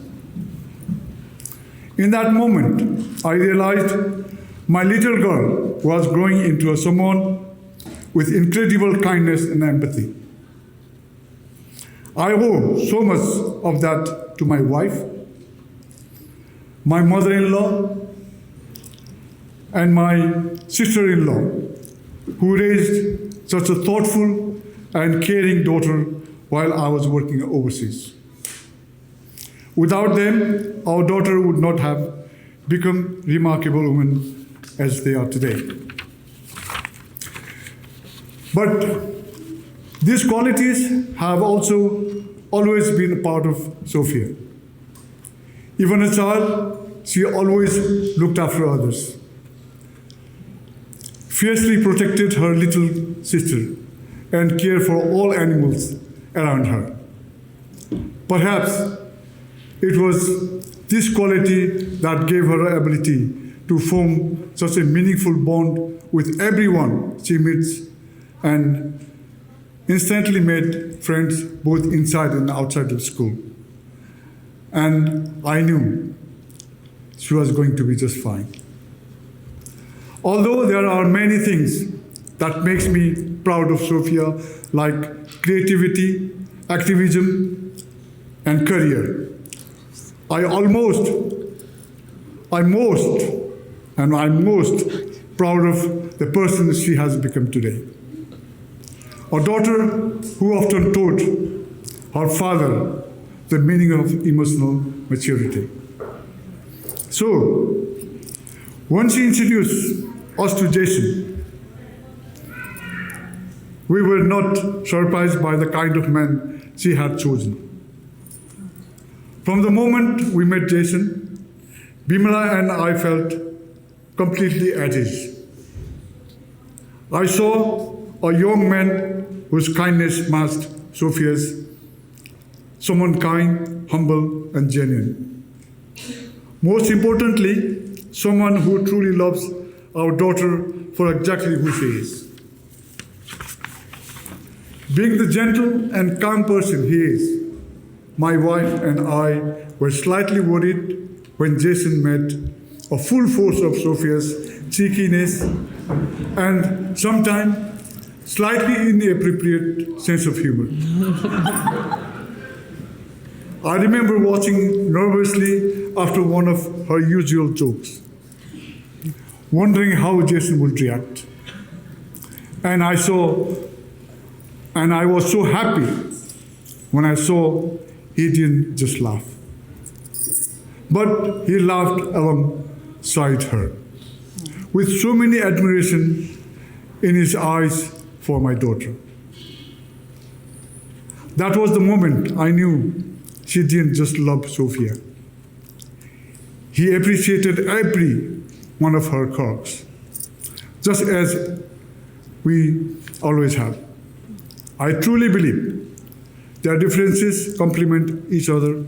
In that moment, I realized my little girl was growing into someone with incredible kindness and empathy. I owe so much of that to my wife, my mother-in-law, and my sister-in-law, who raised such a thoughtful and caring daughter while I was working overseas. Without them, our daughter would not have become remarkable women as they are today. But these qualities have also always been a part of Sophia. Even as a child, she always looked after others, fiercely protected her little sister, and cared for all animals around her. Perhaps it was this quality that gave her the ability to form such a meaningful bond with everyone she meets, and instantly made friends both inside and outside of school. And I knew she was going to be just fine. Although there are many things that makes me proud of Sophia, like creativity, activism, and career, I'm most proud of the person she has become today. A daughter who often taught her father the meaning of emotional maturity. So, when she introduced us to Jason, We were not surprised by the kind of man she had chosen. From the moment we met Jason, Bimala and I felt completely at ease. I saw a young man whose kindness matched Sophia's, someone kind, humble, and genuine. Most importantly, someone who truly loves our daughter for exactly who she is. Being the gentle and calm person he is, my wife and I were slightly worried when Jason met a full force of Sophia's cheekiness and sometimes slightly inappropriate sense of humor. I remember watching nervously after one of her usual jokes, wondering how Jason would react. And I was so happy when I saw he didn't just laugh, but he laughed alongside her, with so many admiration in his eyes for my daughter. That was the moment I knew she didn't just love Sophia. He appreciated every one of her quirks, just as we always have. I truly believe their differences complement each other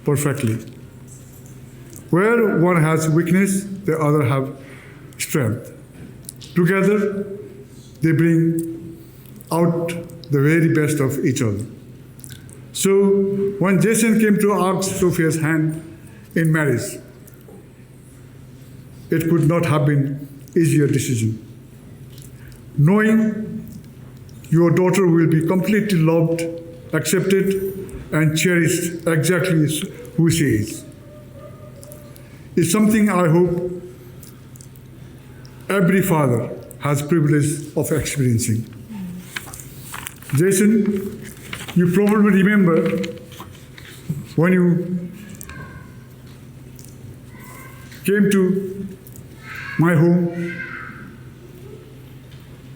perfectly. Where one has weakness, the other have strength. Together, they bring out the very best of each other. So, when Jason came to ask Sophia's hand in marriage, it could not have been an easier decision. Knowing your daughter will be completely loved, accepted, and cherished exactly who she is. It's something I hope every father has privilege of experiencing. Jason, you probably remember when you came to my home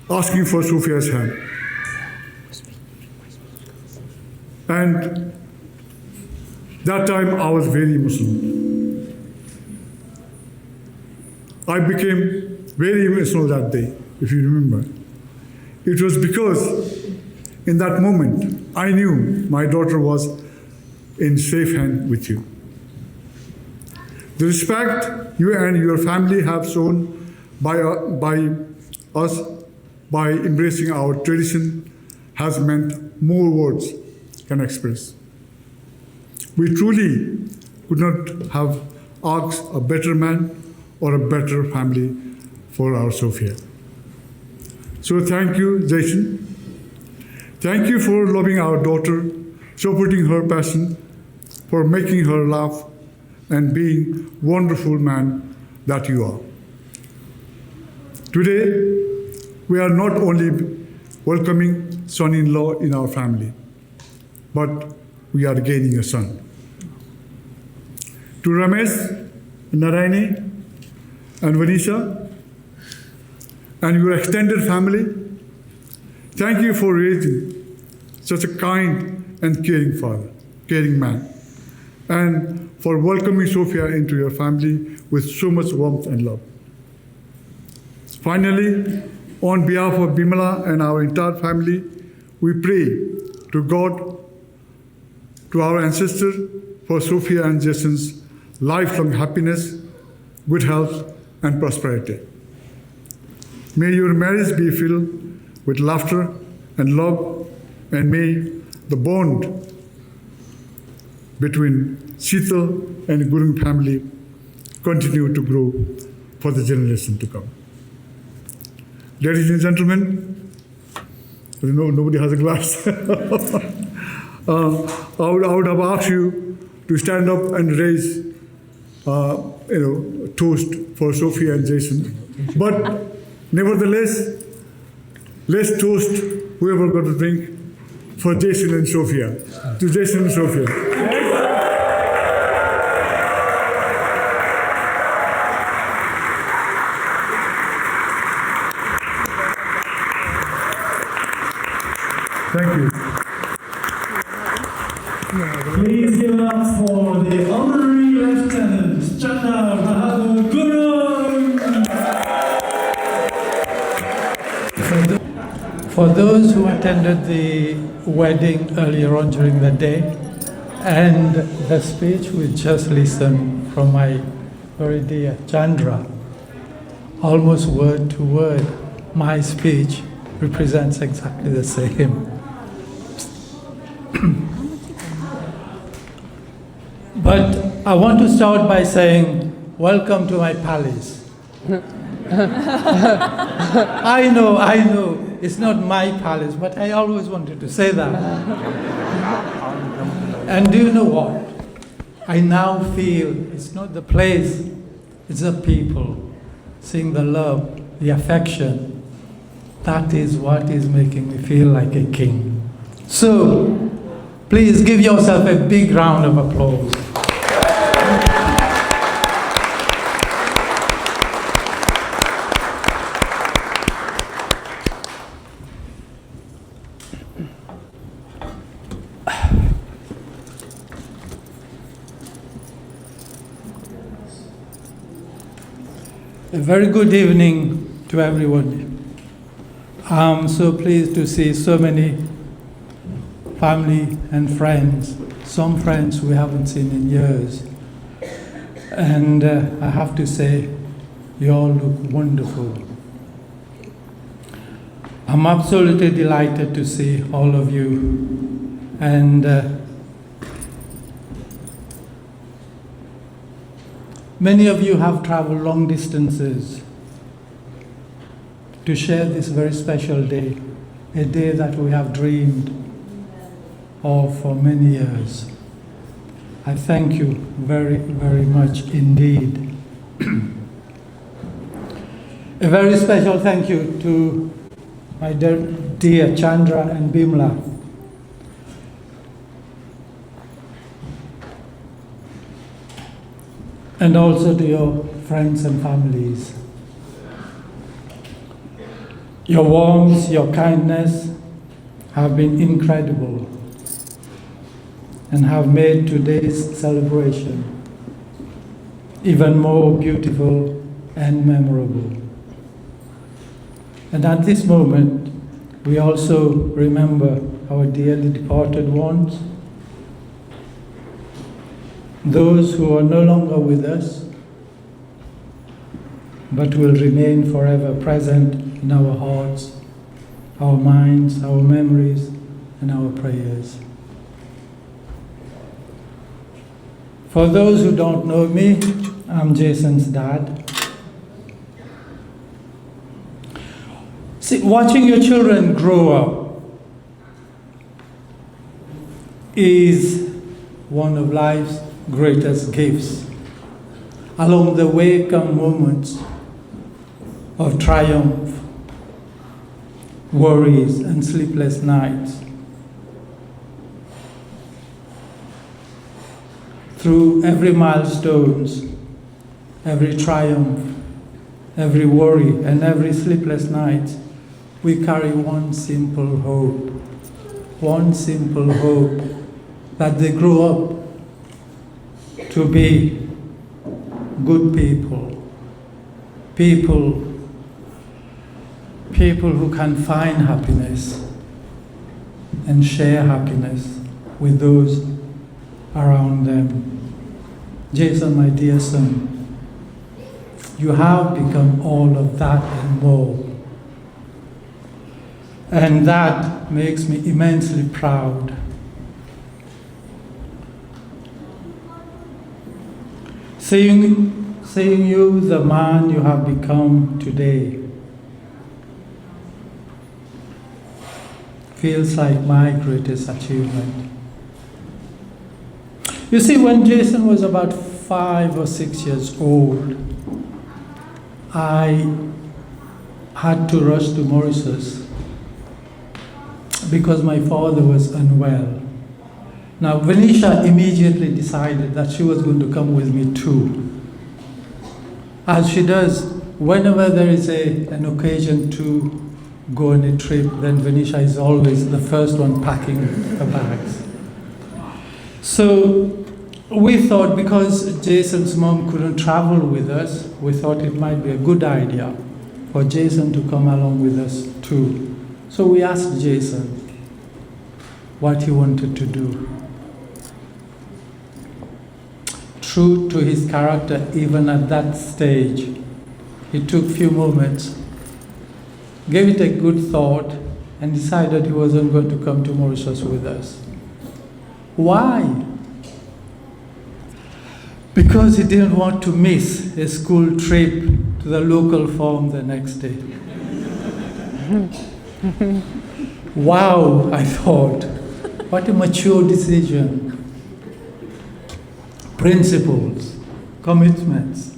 asking for Sophia's hand. And that time I was very emotional. I became very emotional that day, if you remember. It was because in that moment I knew my daughter was in safe hand with you. The respect you and your family have shown by us by embracing our tradition has meant more words can express. We truly could not have asked a better man or a better family for our Sophia. So thank you, Jason. Thank you for loving our daughter, supporting her passion, for making her laugh, and being wonderful man that you are. Today, we are not only welcoming son-in-law in our family, but we are gaining a son. To Ramesh, Narayani, and Vanisha, and your extended family, thank you for raising such a kind and caring father, caring man, and for welcoming Sophia into your family with so much warmth and love. Finally, on behalf of Bimala and our entire family, we pray to God, to our ancestors, for Sophia and Jason's lifelong happiness, good health, and prosperity. May your marriage be filled with laughter and love, and may the bond between Sheetal and Gurung family continue to grow for the generation to come. Ladies and gentlemen, nobody has a glass. I would have asked you to stand up and raise, toast for Sophia and Jason. But nevertheless, let's toast whoever got a drink for Jason and Sophia. To Jason and Sophia. Thank you. Please give it up for the Honorary Lieutenant Chandra Bahadur Guru. For those who attended the wedding earlier on during the day and the speech we just listened from my very dear Chandra, almost word to word, my speech represents exactly the same. But I want to start by saying, welcome to my palace. I know, it's not my palace, but I always wanted to say that. And do you know what? I now feel it's not the place, it's the people. Seeing the love, the affection, that is what is making me feel like a king. So, please give yourself a big round of applause. A very good evening to everyone. I'm so pleased to see so many family and friends, some friends we haven't seen in years. And I have to say, you all look wonderful. I'm absolutely delighted to see all of you. And many of you have traveled long distances to share this very special day, a day that we have dreamed of for many years. I thank you very, very much indeed. A very special thank you to my dear Chandra and Bimla. And also to your friends and families. Your warmth, your kindness have been incredible and have made today's celebration even more beautiful and memorable. And at this moment, we also remember our dearly departed ones, those who are no longer with us, but will remain forever present in our hearts, our minds, our memories, and our prayers. For those who don't know me, I'm Jason's dad. See, watching your children grow up is one of life's greatest gifts. Along the way come moments of triumph, worries, and sleepless nights. Through every milestones, every triumph, every worry, and every sleepless night, we carry one simple hope that they grow up to be good people who can find happiness and share happiness with those around them. Jason, my dear son, you have become all of that and more. And that makes me immensely proud. Seeing you the man you have become today feels like my greatest achievement. You see, when Jason was about 5 or 6 years old, I had to rush to Mauritius because my father was unwell. Now, Venetia immediately decided that she was going to come with me too, as she does whenever there is an occasion to go on a trip, then Venetia is always the first one packing her bags. So we thought, because Jason's mom couldn't travel with us, we thought it might be a good idea for Jason to come along with us too. So we asked Jason what he wanted to do. True to his character, even at that stage, he took few moments, gave it a good thought, and decided he wasn't going to come to Mauritius with us. Why? Because he didn't want to miss a school trip to the local farm the next day. Wow, I thought, what a mature decision. Principles, commitments.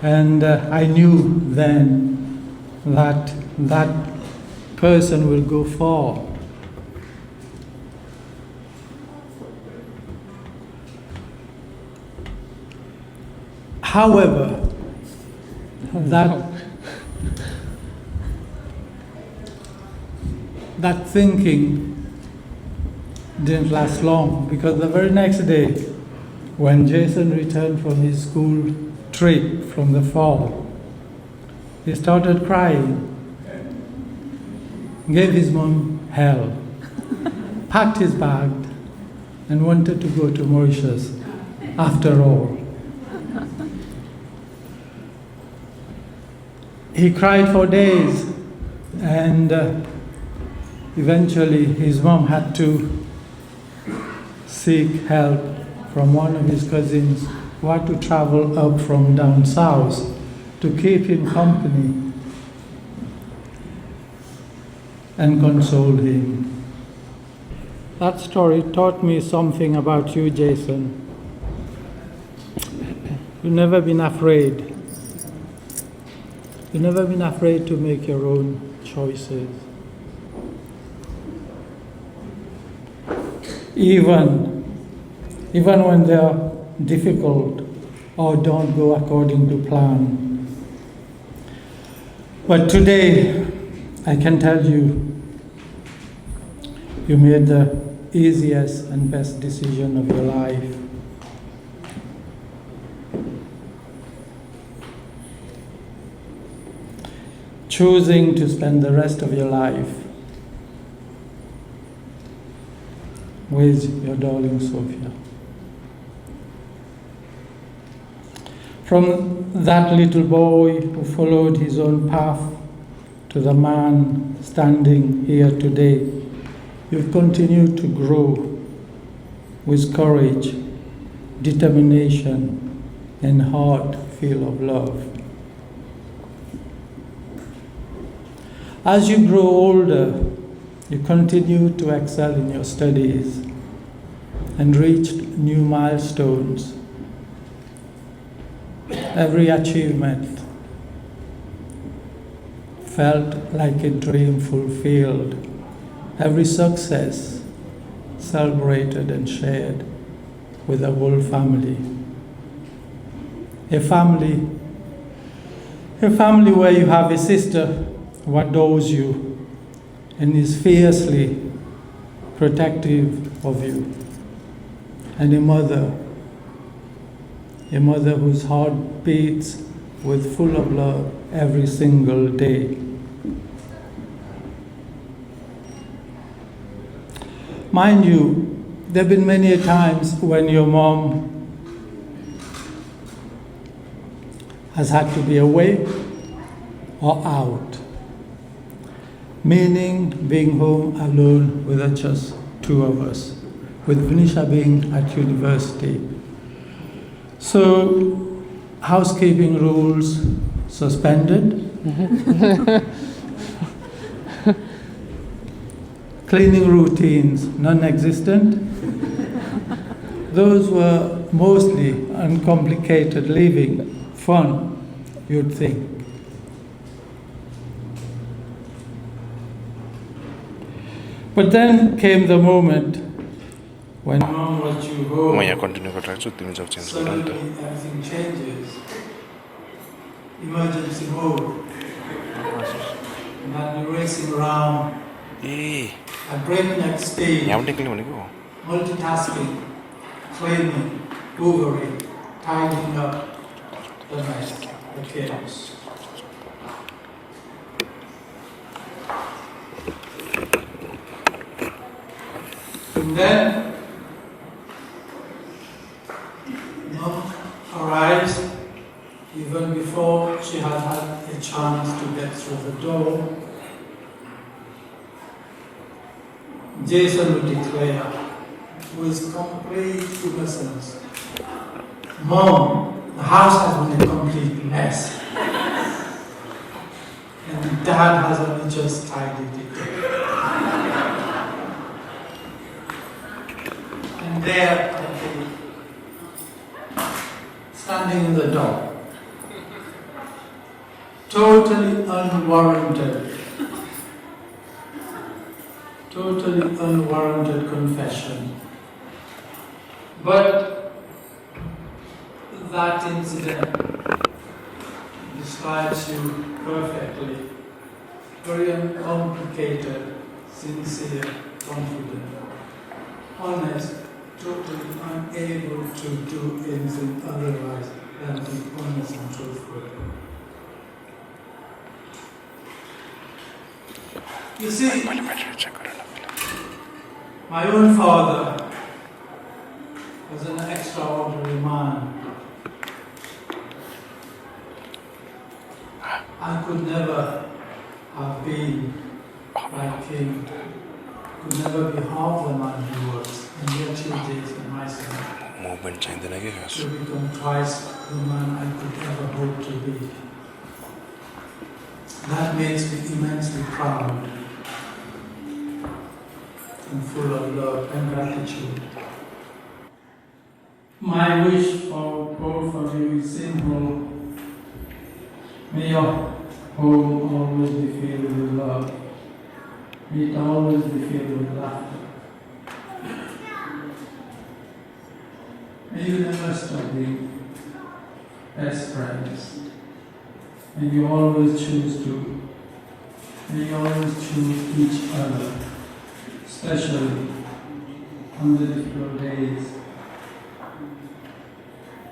And I knew then that that person will go far. However, that thinking didn't last long, because the very next day, when Jason returned from his school trip from the fall, he started crying, gave his mom hell, packed his bag, and wanted to go to Mauritius after all. He cried for days, and eventually his mom had to seek help from one of his cousins who had to travel up from down south to keep him company and console him. That story taught me something about you, Jason. You've never been afraid. You've never been afraid to make your own choices. Even when they are difficult or don't go according to plan. But today, I can tell you, you made the easiest and best decision of your life. Choosing to spend the rest of your life with your darling Sophia. From that little boy who followed his own path to the man standing here today, you've continued to grow with courage, determination, and heart full of love. As you grow older, you continue to excel in your studies and reach new milestones. Every achievement felt like a dream fulfilled. Every success celebrated and shared with the whole family. A family where you have a sister who adores you and is fiercely protective of you. And a mother whose heart beats with full of love every single day. Mind you, there have been many times when your mom has had to be away or out, meaning being home alone with just two of us, with Venetia being at university. So, housekeeping rules suspended, cleaning routines non-existent. Those were mostly uncomplicated living, fun, you'd think. But then came the moment when mom was due home. Suddenly everything changes. Emergency mode. and you're racing around at breakneck speed, multitasking, cleaning, hoovering, tidying up the mess, the chaos. And then Mom arrives even before she had had a chance to get through the door. Jason would declare, with complete innocence, Mom, the house has been a complete mess. And Dad has only just tidied it up. And there I be, standing in the door, totally unwarranted confession. But that incident describes you perfectly. Very uncomplicated, sincere, confident, honest, totally unable to do anything otherwise than be honest and truthful. You see, my own father was an extraordinary man. I could never have been like him, could never be half the man he was, and yet he did in my son, to become twice the man I could ever hope to be. That makes me immensely proud and full of love and gratitude. My wish for both of you is simple. May your home always be filled with love. May it always be filled with laughter. May you never stop being best friends. May you always choose to. May you always choose each other, especially on the difficult days.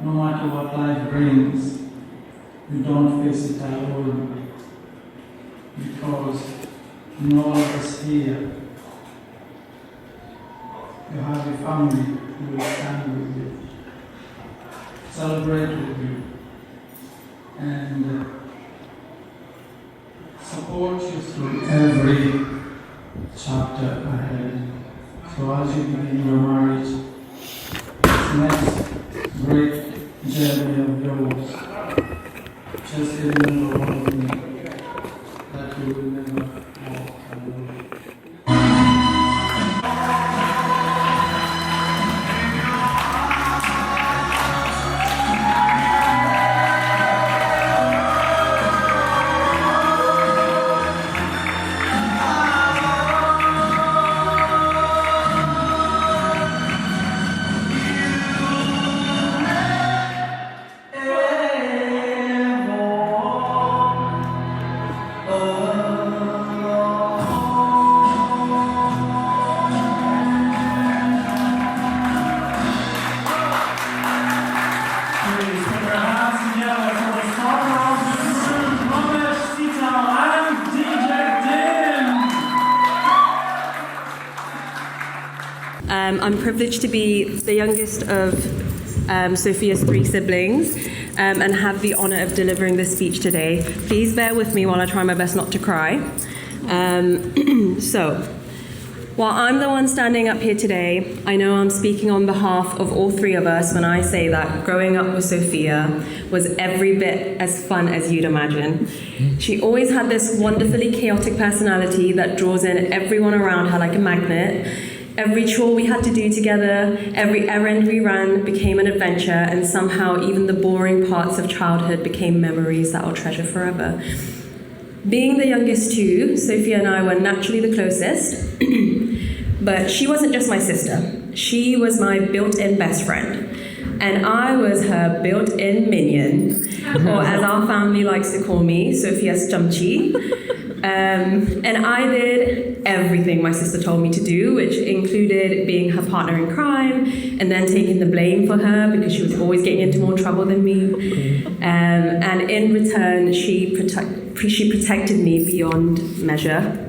No matter what life brings, you don't face it alone, because in all of us here, you have a family who will stand with you, celebrate with you, and support you through every chapter ahead. So as you begin your marriage, this next great journey of yours, just remember one thing, that you will never walk alone. I'm privileged to be the youngest of Sophia's 3 siblings and have the honour of delivering this speech today. Please bear with me while I try my best not to cry. So, while I'm the one standing up here today, I know I'm speaking on behalf of all 3 of us when I say that growing up with Sophia was every bit as fun as you'd imagine. She always had this wonderfully chaotic personality that draws in everyone around her like a magnet. Every chore we had to do together, every errand we ran became an adventure, and somehow even the boring parts of childhood became memories that I'll treasure forever. Being the youngest too, Sophia and I were naturally the closest, but she wasn't just my sister. She was my built-in best friend, and I was her built-in minion. or as our family likes to call me, Sophia's Chamchi. And I did everything my sister told me to do, which included being her partner in crime and then taking the blame for her because she was always getting into more trouble than me. And in return, she protected me beyond measure.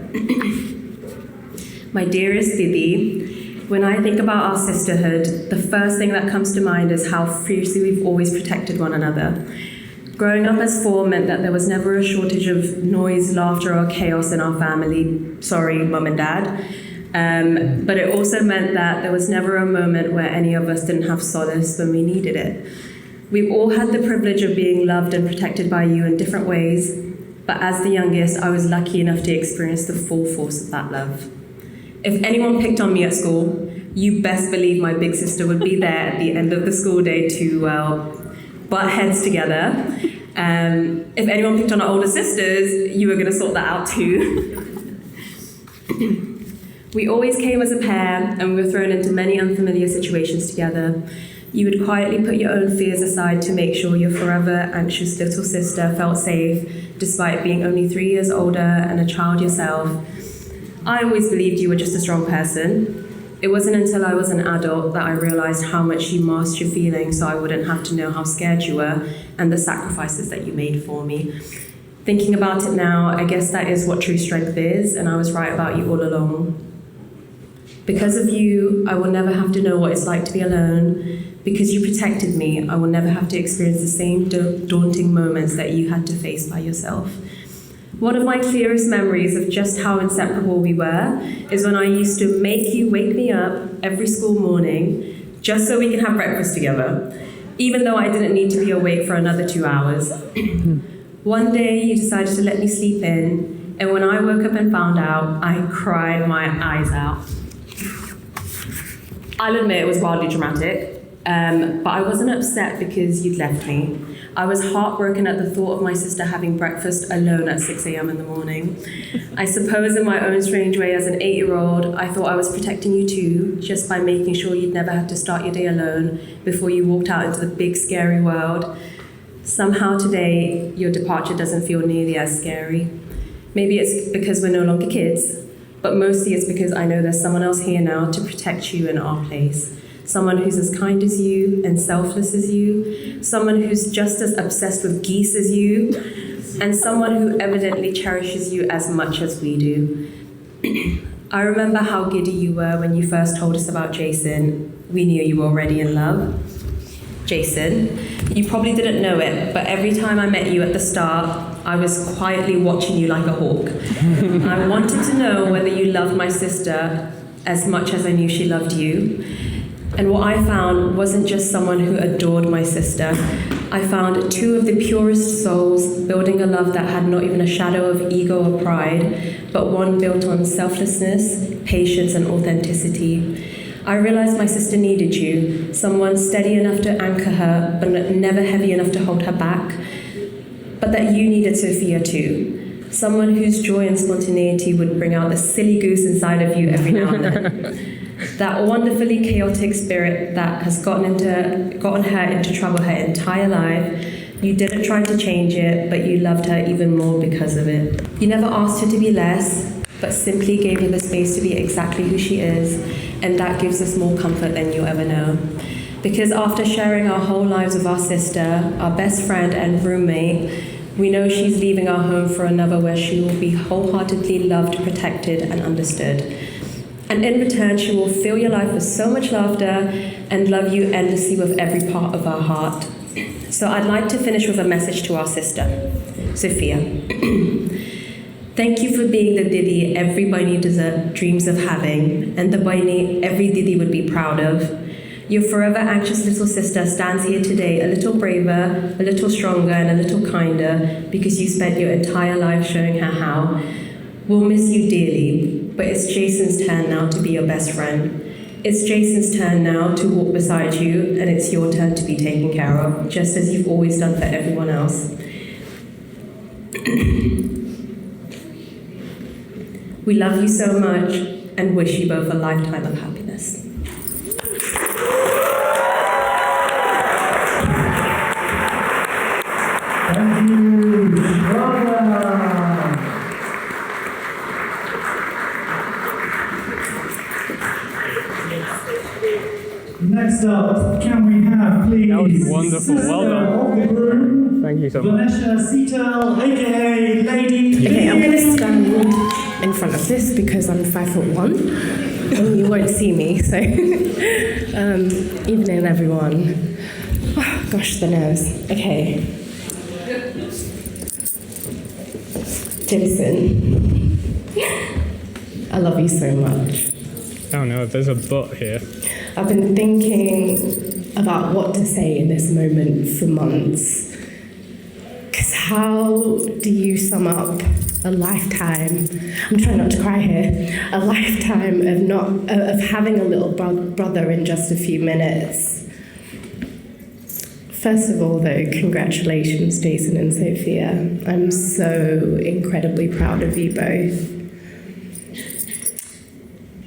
My dearest Didi, when I think about our sisterhood, the first thing that comes to mind is how fiercely we've always protected one another. Growing up as four meant that there was never a shortage of noise, laughter, or chaos in our family. Sorry, Mum and Dad. But it also meant that there was never a moment where any of us didn't have solace when we needed it. We've all had the privilege of being loved and protected by you in different ways, but as the youngest, I was lucky enough to experience the full force of that love. If anyone picked on me at school, you best believe my big sister would be there at the end of the school day to, butt heads together. If anyone picked on our older sisters, you were going to sort that out too. We always came as a pair, and we were thrown into many unfamiliar situations together. You would quietly put your own fears aside to make sure your forever anxious little sister felt safe, despite being only 3 years older and a child yourself. I always believed you were just a strong person. It wasn't until I was an adult that I realized how much you masked your feelings so I wouldn't have to know how scared you were and the sacrifices that you made for me. Thinking about it now, I guess that is what true strength is, and I was right about you all along. Because of you, I will never have to know what it's like to be alone. Because you protected me, I will never have to experience the same daunting moments that you had to face by yourself. One of my clearest memories of just how inseparable we were is when I used to make you wake me up every school morning just so we can have breakfast together, even though I didn't need to be awake for another 2 hours. One day you decided to let me sleep in, and when I woke up and found out, I cried my eyes out. I'll admit it was wildly dramatic, but I wasn't upset because you'd left me. I was heartbroken at the thought of my sister having breakfast alone at 6 a.m. in the morning. I suppose in my own strange way as an 8-year-old, I thought I was protecting you too, just by making sure you'd never have to start your day alone before you walked out into the big, scary world. Somehow today, your departure doesn't feel nearly as scary. Maybe it's because we're no longer kids, but mostly it's because I know there's someone else here now to protect you in our place. Someone who's as kind as you and selfless as you, someone who's just as obsessed with geese as you, and someone who evidently cherishes you as much as we do. I remember how giddy you were when you first told us about Jason. We knew you were already in love. Jason, you probably didn't know it, but every time I met you at the start, I was quietly watching you like a hawk. I wanted to know whether you loved my sister as much as I knew she loved you. And what I found wasn't just someone who adored my sister. I found two of the purest souls building a love that had not even a shadow of ego or pride, but one built on selflessness, patience, and authenticity. I realized my sister needed you, someone steady enough to anchor her, but never heavy enough to hold her back. But that you needed Sophia too. Someone whose joy and spontaneity would bring out the silly goose inside of you every now and then. That wonderfully chaotic spirit that has gotten her into trouble her entire life. You didn't try to change it, but you loved her even more because of it. You never asked her to be less, but simply gave her the space to be exactly who she is, and that gives us more comfort than you'll ever know. Because after sharing our whole lives with our sister, our best friend and roommate, we know she's leaving our home for another where she will be wholeheartedly loved, protected, and understood. And in return, she will fill your life with so much laughter and love you endlessly with every part of our heart. So I'd like to finish with a message to our sister, Sophia. Thank you for being the Didi every Baini dreams of having, and the Baini every Didi would be proud of. Your forever anxious little sister stands here today a little braver, a little stronger, and a little kinder because you spent your entire life showing her how. We'll miss you dearly, but it's Jason's turn now to be your best friend. It's Jason's turn now to walk beside you, and it's your turn to be taken care of, just as you've always done for everyone else. We love you so much and wish you both a lifetime of happiness. next up, can we have, please? That was wonderful. Well done. Of the group, Thank you so much. Vanessa Seatel, aka Lady. Okay, I'm going to stand in front of this because I'm 5'1" and you won't see me. So, evening, everyone. Oh, gosh, the nerves. Okay. Jason, I love you so much. Oh no, there's a but here. I've been thinking about what to say in this moment for months. Because how do you sum up a lifetime? I'm trying not to cry here. A lifetime of having a little brother in just a few minutes. First of all, though, congratulations, Jason and Sophia. I'm so incredibly proud of you both.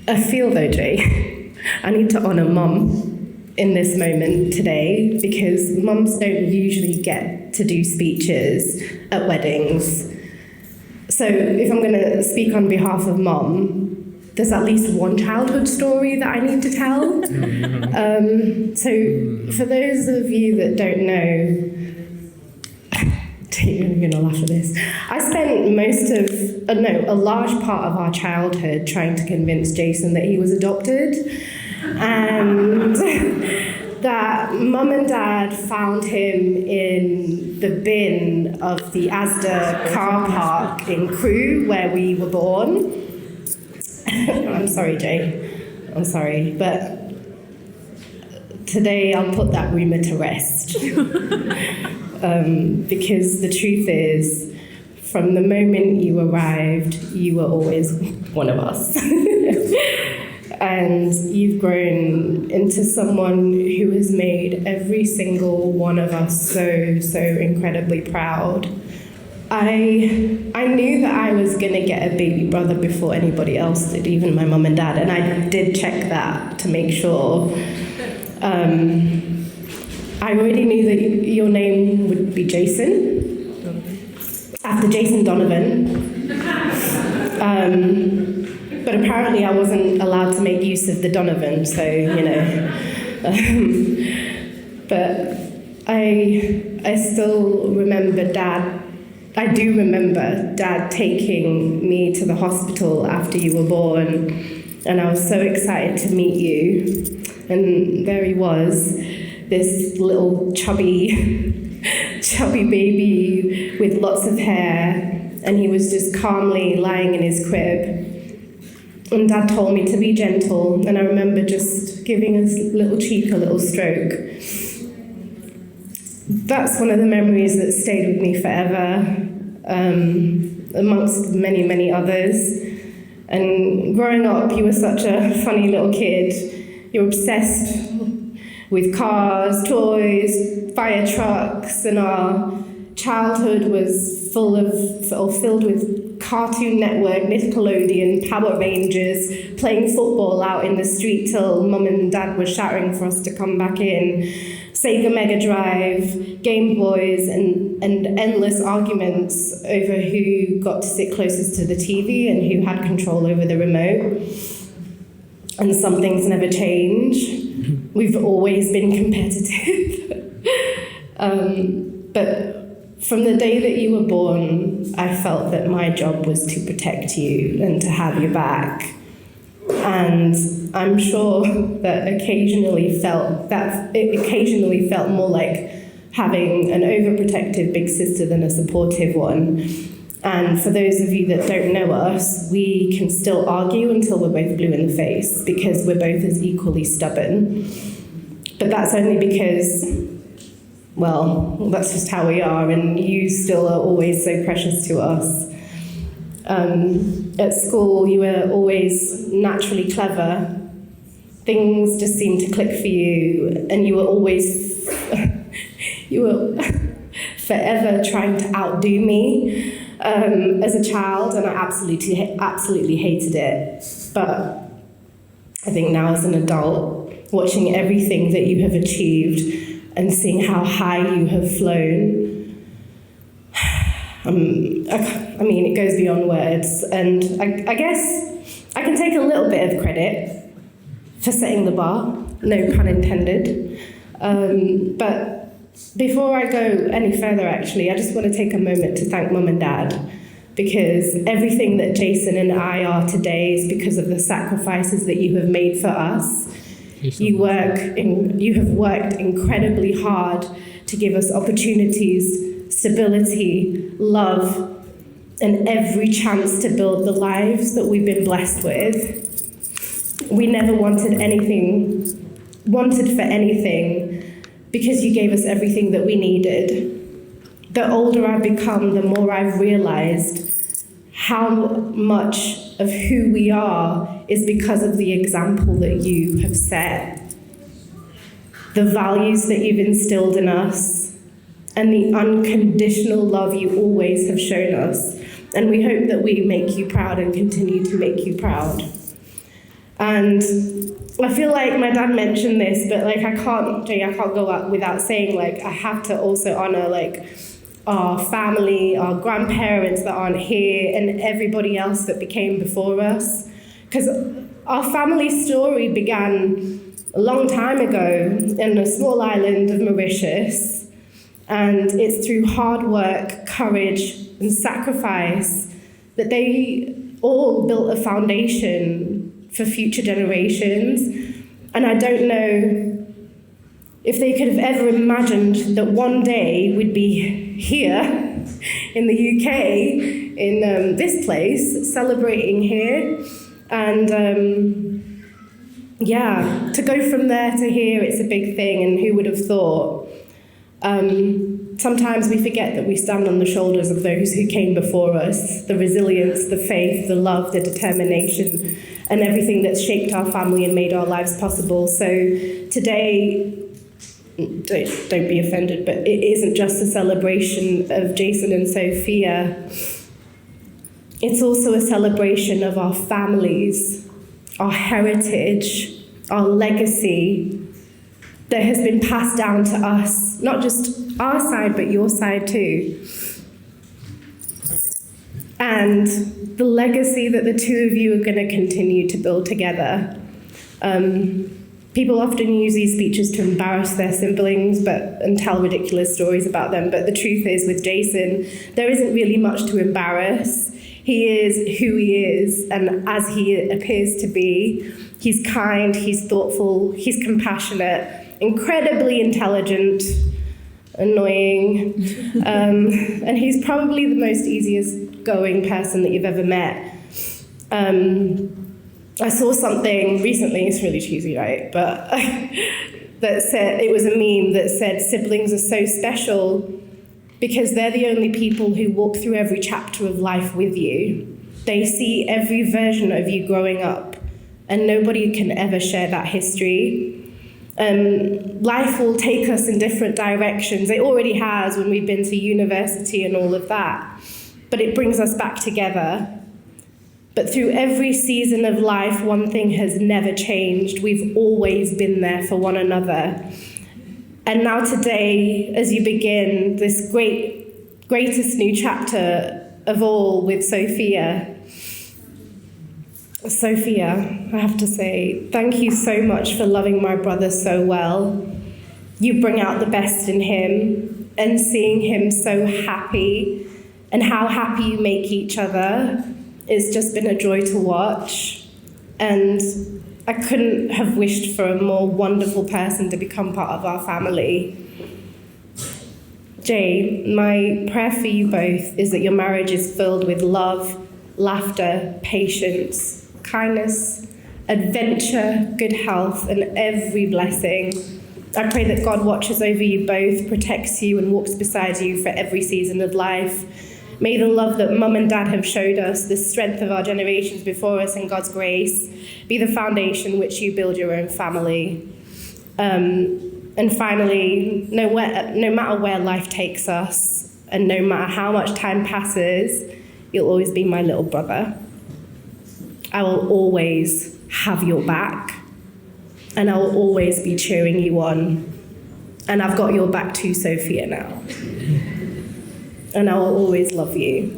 I feel, though, Jay, I need to honour Mum in this moment today because mums don't usually get to do speeches at weddings. So if I'm going to speak on behalf of Mum, there's at least one childhood story that I need to tell. So for those of you that don't know, you're going to laugh at this. I spent a large part of our childhood trying to convince Jason that he was adopted, and that Mum and Dad found him in the bin of the Asda car park in Crewe, where we were born. I'm sorry, Jay. I'm sorry, but today I'll put that rumour to rest. Because the truth is, from the moment you arrived, you were always one of us. And you've grown into someone who has made every single one of us so, so incredibly proud. I knew that I was going to get a baby brother before anybody else did, even my mum and dad, and I did check that to make sure. I already knew that your name would be Jason, after Jason Donovan. But apparently I wasn't allowed to make use of the Donovan, so, you know. But I still remember I do remember Dad taking me to the hospital after you were born, and I was so excited to meet you. And there he was, this little chubby baby with lots of hair, and he was just calmly lying in his crib. And Dad told me to be gentle, and I remember just giving his little cheek a little stroke. That's one of the memories that stayed with me forever, amongst many, many others. And growing up, you were such a funny little kid. You were obsessed with cars, toys, fire trucks, and our childhood was filled with Cartoon Network, Nickelodeon, Power Rangers, playing football out in the street till Mum and Dad were shouting for us to come back in, Sega Mega Drive, Game Boys, and endless arguments over who got to sit closest to the TV and who had control over the remote. And some things never change. We've always been competitive. But from the day that you were born, I felt that my job was to protect you and to have your back. And I'm sure that it occasionally felt more like having an overprotective big sister than a supportive one. And for those of you that don't know us, we can still argue until we're both blue in the face because we're both as equally stubborn. But that's only because, well, that's just how we are, and you still are always so precious to us. At school, you were always naturally clever. Things just seemed to click for you, and you were always, you were forever trying to outdo me as a child, and I absolutely hated it. But I think now as an adult, watching everything that you have achieved and seeing how high you have flown, I mean, it goes beyond words. And I guess I can take a little bit of credit for setting the bar. no pun intended. But before I go any further, actually, I just want to take a moment to thank Mum and Dad, because everything that Jason and I are today is because of the sacrifices that you have made for us. You have worked incredibly hard to give us opportunities, stability, love, and every chance to build the lives that we've been blessed with. We never wanted for anything, because you gave us everything that we needed. The older I've become, the more I've realized how much of who we are is because of the example that you have set, the values that you've instilled in us, and the unconditional love you always have shown us. And we hope that we make you proud and continue to make you proud. And I feel like my dad mentioned this, but like I can't go out without saying, like, I have to also honor like our family, our grandparents that aren't here, and everybody else that became before us. Because our family story began a long time ago in a small island of Mauritius, and it's through hard work, courage, and sacrifice that they all built a foundation for future generations. And I don't know if they could have ever imagined that one day we'd be here in the UK, in this place, celebrating here. And to go from there to here, it's a big thing, and who would have thought? Sometimes we forget that we stand on the shoulders of those who came before us, the resilience, the faith, the love, the determination, and everything that's shaped our family and made our lives possible. So today, don't be offended, but it isn't just a celebration of Jason and Sophia. It's also a celebration of our families, our heritage, our legacy that has been passed down to us, not just our side, but your side too. And the legacy that the two of you are going to continue to build together. People often use these speeches to embarrass their siblings and tell ridiculous stories about them, but the truth is, with Jason, there isn't really much to embarrass. He is who he is, and as he appears to be. He's kind, he's thoughtful, he's compassionate, incredibly intelligent, annoying, and he's probably the most easiest going person that you've ever met. I saw something recently, it's really cheesy, right? But that said, it was a meme that said siblings are so special because they're the only people who walk through every chapter of life with you. They see every version of you growing up, and nobody can ever share that history. Life will take us in different directions. It already has when we've been to university and all of that, but it brings us back together. But through every season of life, one thing has never changed. We've always been there for one another. And now today, as you begin this greatest new chapter of all with Sophia, I have to say, thank you so much for loving my brother so well. You bring out the best in him, and seeing him so happy and how happy you make each other, it's just been a joy to watch. And I couldn't have wished for a more wonderful person to become part of our family. Jay, my prayer for you both is that your marriage is filled with love, laughter, patience, kindness, adventure, good health, and every blessing. I pray that God watches over you both, protects you, and walks beside you for every season of life. May the love that Mum and Dad have showed us, the strength of our generations before us, and God's grace be the foundation which you build your own family. And finally, no matter where life takes us, and no matter how much time passes, you'll always be my little brother. I will always have your back, and I will always be cheering you on. And I've got your back too, Sophia, now. And I will always love you.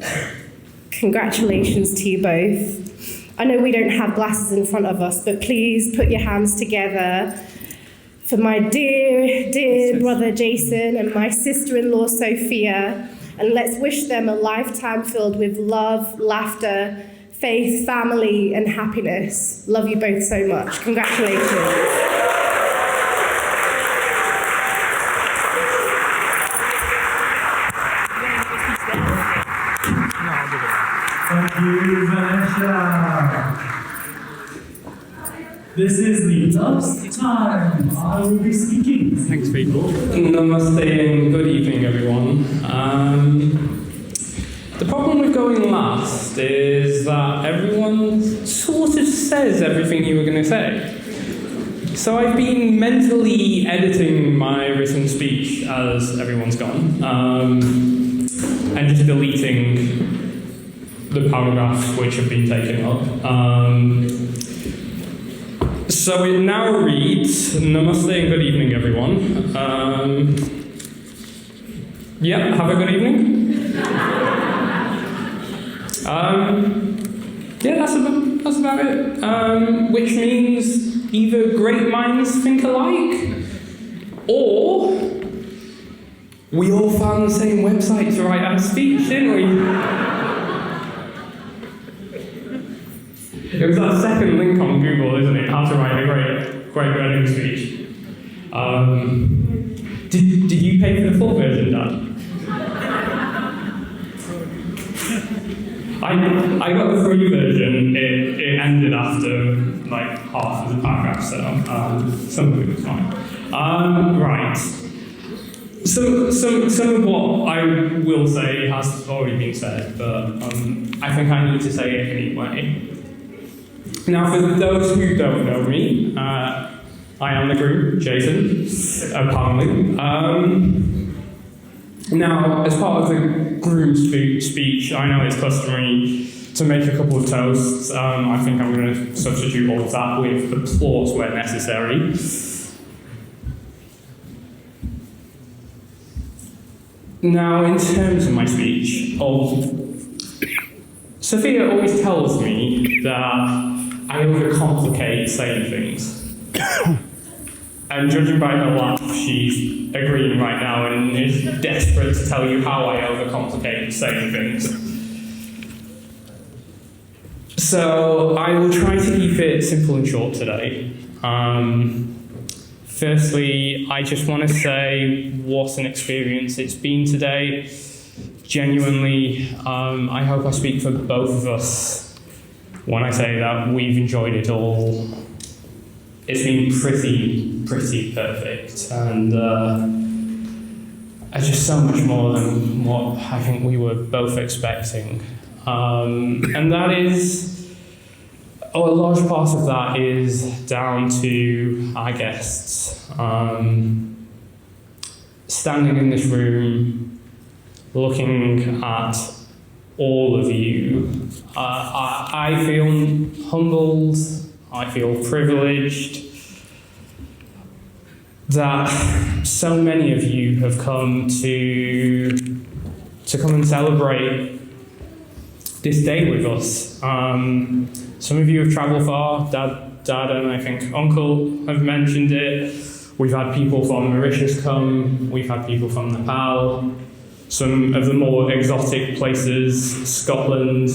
Congratulations to you both. I know we don't have glasses in front of us, but please put your hands together for my dear, dear brother Jason and my sister-in-law Sophia, and let's wish them a lifetime filled with love, laughter, faith, family, and happiness. Love you both so much. Congratulations. Thank you, Vanessa. This is the last time I will be speaking. Thanks, people. Namaste and good evening, everyone. The problem with going last is that everyone sort of says everything you were going to say. So I've been mentally editing my written speech as everyone's gone, and just deleting the paragraphs which have been taken up. So it now reads, Namaste and good evening, everyone. Yeah, have a good evening. Yeah, that's about it. Which means either great minds think alike, or we all found the same website to write our speech, didn't we? It was that second link on Google, isn't it? How to write a great wedding speech. Did you pay for the full version, Dad? I got the free version. It ended after like half of the paragraph, so some of it was fine. Right. Some of what I will say has already been said, but I think I need to say it anyway. Now, for those who don't know me, I am the groom, Jason, apparently. Now, as part of the groom's speech, I know it's customary to make a couple of toasts. I think I'm going to substitute all of that with applause where necessary. Now, in terms of my speech, Sophia always tells me that I overcomplicate saying things. And judging by her laugh, she's agreeing right now and is desperate to tell you how I overcomplicate saying things. So I will try to keep it simple and short today. Firstly, I just want to say what an experience it's been today. Genuinely, I hope I speak for both of us when I say that we've enjoyed it all. It's been pretty perfect, and just so much more than what I think we were both expecting. And that is, a large part of that is down to our guests. Standing in this room, looking at all of you, I feel humbled, I feel privileged that so many of you have come to come and celebrate this day with us. Some of you have travelled far. Dad and I think Uncle have mentioned it. We've had people from Mauritius come, we've had people from Nepal, some of the more exotic places, Scotland.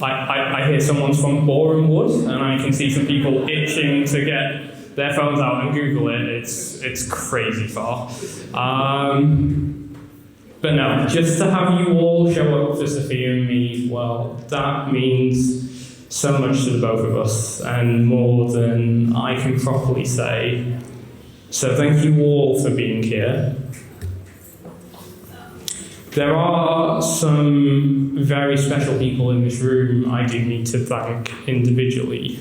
I hear someone's from Boreham Wood, and I can see some people itching to get their phones out and Google it. It's crazy far. But no, just to have you all show up for Sophia and me, well, that means so much to the both of us, and more than I can properly say. So thank you all for being here. There are some very special people in this room I do need to thank individually.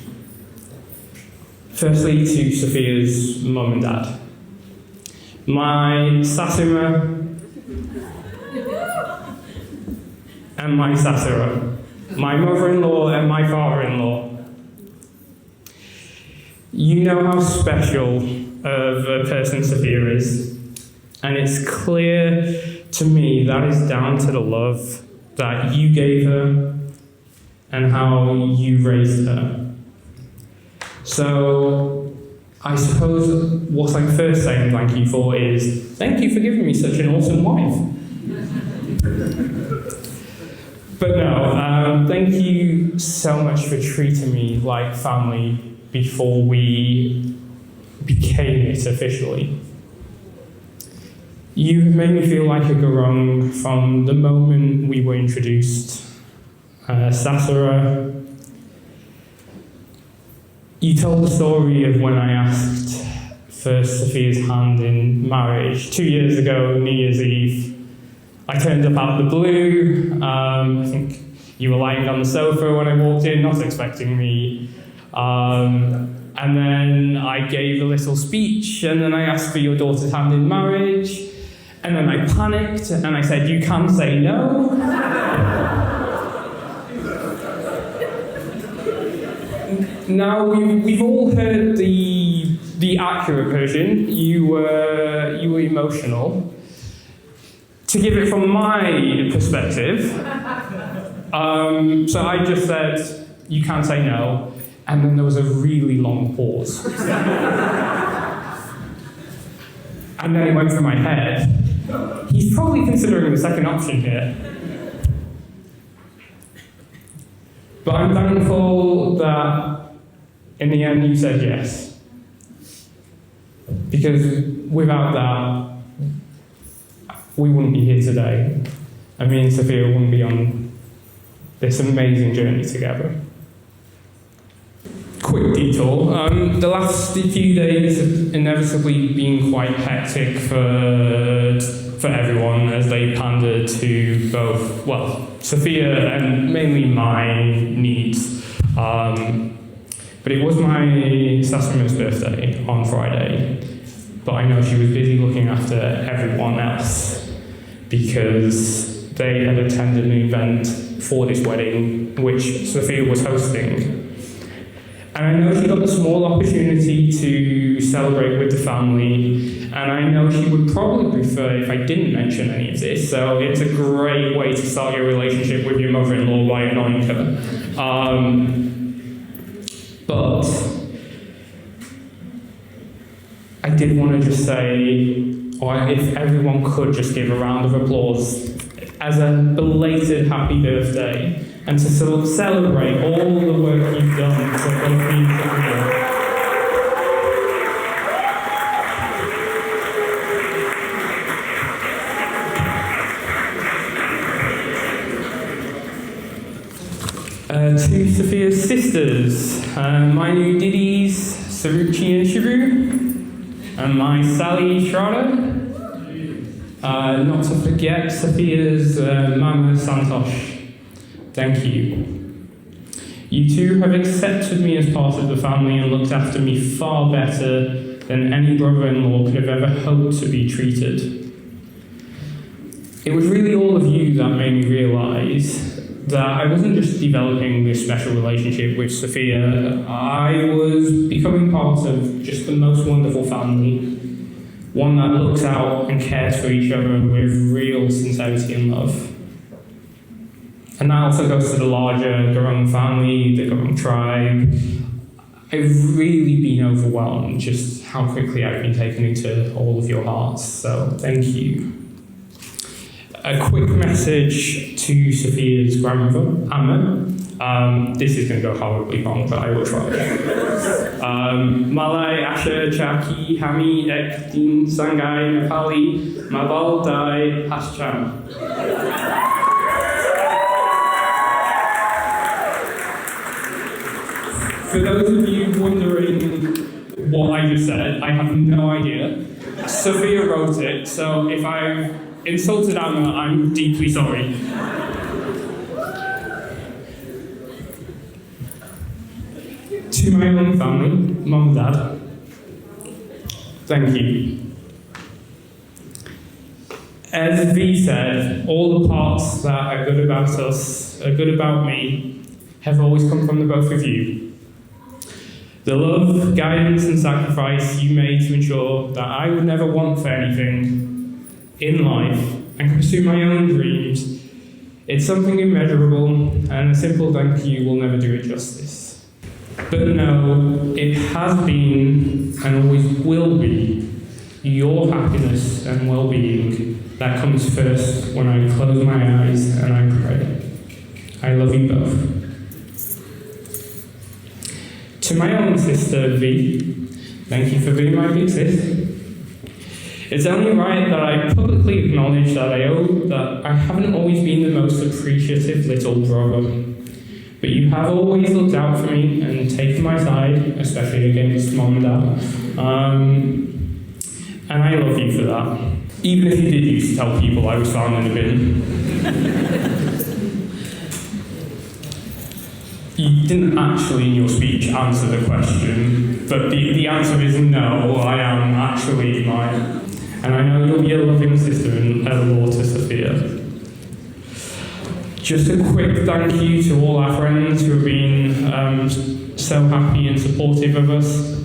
Firstly, to Sophia's mum and dad. My Sasima and my Sasura. My mother-in-law and my father-in-law. You know how special of a person Sophia is, and it's clear to me that is down to the love that you gave her and how you raised her. So I suppose what I'm first saying thank you for is, thank you for giving me such an awesome wife. But no, thank you so much for treating me like family before we became it officially. You have made me feel like a gurung from the moment we were introduced. Sasara, you told the story of when I asked for Sophia's hand in marriage 2 years ago, New Year's Eve. I turned up out of the blue. I think you were lying on the sofa when I walked in, not expecting me. And then I gave a little speech, and then I asked for your daughter's hand in marriage. And then I panicked, and I said, you can say no. Now, we've all heard the accurate version. You were emotional. To give it from my perspective, so I just said, you can say no, and then there was a really long pause. And then it went through my head, he's probably considering the second option here. But I'm thankful that in the end you said yes. Because without that, we wouldn't be here today. And me and Sophia wouldn't be on this amazing journey together. Quick detour. The last few days have inevitably been quite hectic for everyone as they pandered to both, well, Sophia and mainly my needs. But it was my Sasama's birthday on Friday, but I know she was busy looking after everyone else because they had attended an event for this wedding which Sophia was hosting. And I know she got the small opportunity to celebrate with the family, and I know she would probably prefer if I didn't mention any of this, so it's a great way to start your relationship with your mother-in-law by annoying her. But I did want to just say, or if everyone could just give a round of applause as a belated happy birthday, and to celebrate all the work you've done for both me and Sophia. To Sophia's sisters, my new Diddies, Saruchi and Shiru, and my Sally Shrader. Not to forget Sophia's Mama Santosh. Thank you. You two have accepted me as part of the family and looked after me far better than any brother-in-law could have ever hoped to be treated. It was really all of you that made me realise that I wasn't just developing this special relationship with Sophia, I was becoming part of just the most wonderful family, one that looks out and cares for each other with real sincerity and love. And that also goes to the larger Gurung family, the Gurung tribe. I've really been overwhelmed just how quickly I've been taken into all of your hearts, so thank you. A quick message to Sophia's grandmother, Amma. This is going to go horribly wrong, but I will try. Malay, Asher, Chaki, Hami, Ek, Din, Sangai, Nepali, Mabal, Dai, Hascham. For those of you wondering what I just said, I have no idea. Sophia wrote it, so if I've insulted Anna, I'm deeply sorry. To my own family, Mum and Dad, thank you. As V said, all the parts that are good about us, are good about me, have always come from the both of you. The love, guidance and sacrifice you made to ensure that I would never want for anything in life and pursue my own dreams, it's something immeasurable, and a simple thank you will never do it justice. But no, it has been and always will be your happiness and well-being that comes first when I close my eyes and I pray. I love you both. To my own sister V, thank you for being my big sis. It's only right that I publicly acknowledge that I haven't always been the most appreciative little brother. But you have always looked out for me and taken my side, especially against Mom and Dad. And I love you for that. Even if you did used to tell people I was found in a bin. You didn't actually in your speech answer the question, but the answer is no, I am actually mine. And I know you'll be a loving sister and a law to Sophia. Just a quick thank you to all our friends who have been so happy and supportive of us.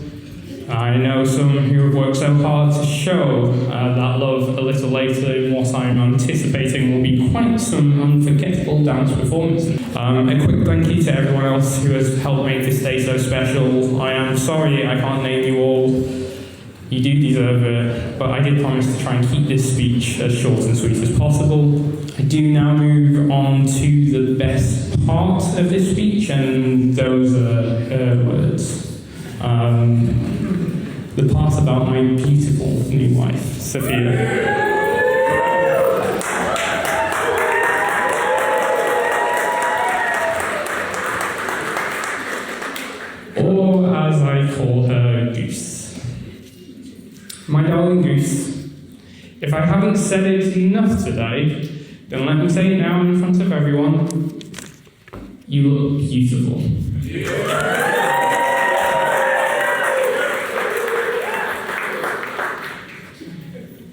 I know some who have worked so hard to show that love a little later in what I'm anticipating will be quite some unforgettable dance performances. A quick thank you to everyone else who has helped make this day so special. I am sorry I can't name you all. You do deserve it, but I did promise to try and keep this speech as short and sweet as possible. I do now move on to the best part of this speech, and those are her words. The part about my beautiful new wife, Sophia. Or as I call her, Goose. My darling Goose, if I haven't said it enough today, then let me say it now in front of everyone. You look beautiful.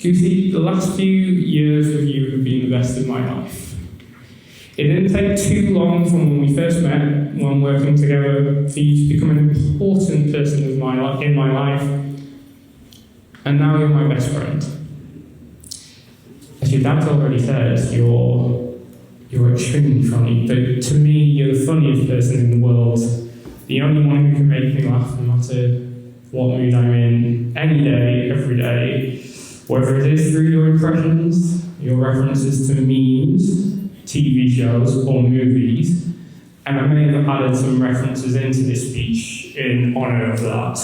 Goosey, the last few years with you have been the best of my life. It didn't take too long from when we first met, when working together, for you to become an important person in my life, and now you're my best friend. As your dad's already said, you're extremely funny, but to me, you're the funniest person in the world, the only one who can make me laugh no matter what mood I'm in, any day, every day. Whether it is through your impressions, your references to memes, TV shows, or movies, and I may have added some references into this speech in honour of that,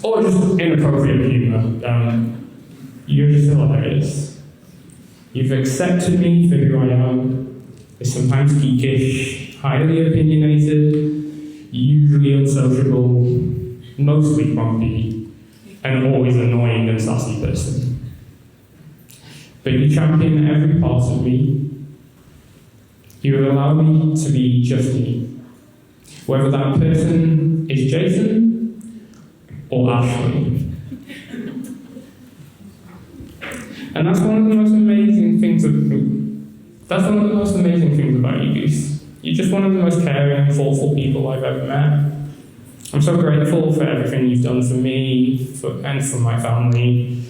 or just inappropriate humour. You're just hilarious. You've accepted me for who I am. It's sometimes geekish, highly opinionated, usually unsociable, mostly grumpy, and always annoying and sassy person. But you champion every part of me. You have allowed me to be just me. Whether that person is Jason or Ashley. And that's one of the most amazing things about you, Goose. You're just one of the most caring and thoughtful people I've ever met. I'm so grateful for everything you've done for me and for my family,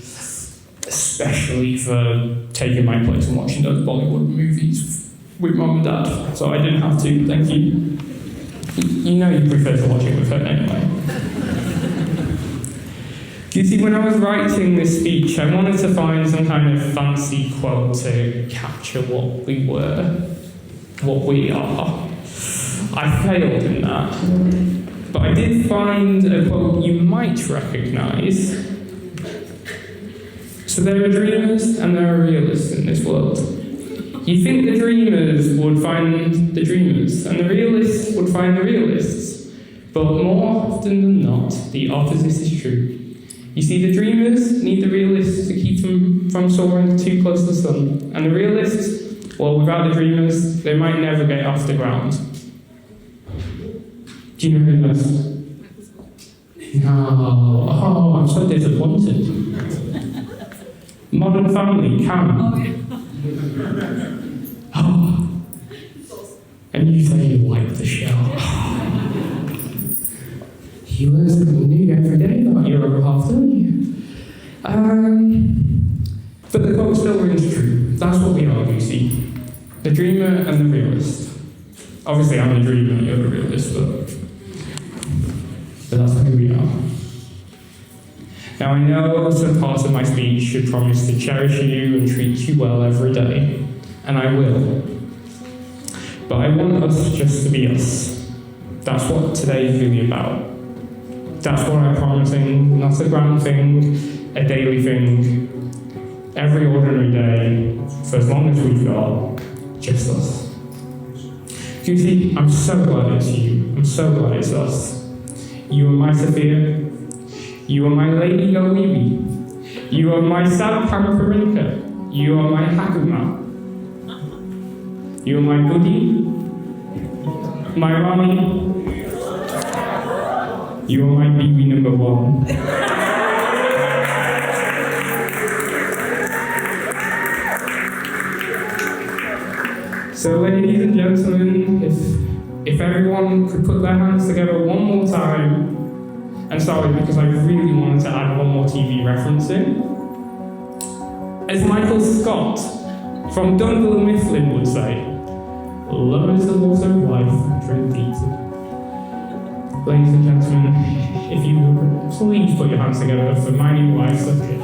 especially for taking my place and watching those Bollywood movies with Mum and Dad. So I didn't have to, thank you. You know you prefer to watch it with her anyway. You see, when I was writing this speech, I wanted to find some kind of fancy quote to capture what we were, what we are. I failed in that. But I did find a quote you might recognise. So there are dreamers and there are realists in this world. You think the dreamers would find the dreamers and the realists would find the realists. But more often than not, the opposite is true. You see, the dreamers need the realists to keep them from soaring too close to the sun. And the realists, well, without the dreamers, they might never get off the ground. Do you know who that is? No. Oh, I'm so disappointed. Modern Family, Cam. Oh. And you say you like the show. You learn something new every day about your other half, don't you? But the quote still rings true. That's what we are, you see. The dreamer and the realist. Obviously, I'm the dreamer, you're the realist, but but that's who we are. Now I know some parts of my speech should promise to cherish you and treat you well every day, and I will. But I want us just to be us. That's what today is really about. That's what I'm promising, not a grand thing, a daily thing, every ordinary day, for as long as we've got, just us. You see, I'm so glad it's you. I'm so glad it's us. You are my Sophia. You are my Lady Yowiwi. You are my Sad Pamparinka. You are my Hakuma. You are my Goody. My Rani. You are my baby number one. So, ladies and gentlemen, if everyone could put their hands together one more time, and sorry, because I really wanted to add one more TV reference in. As Michael Scott from Dungle and Mifflin would say, love is the water of life, drink deeply. Ladies and gentlemen, if you would please put your hands together for my new wife, Sophia.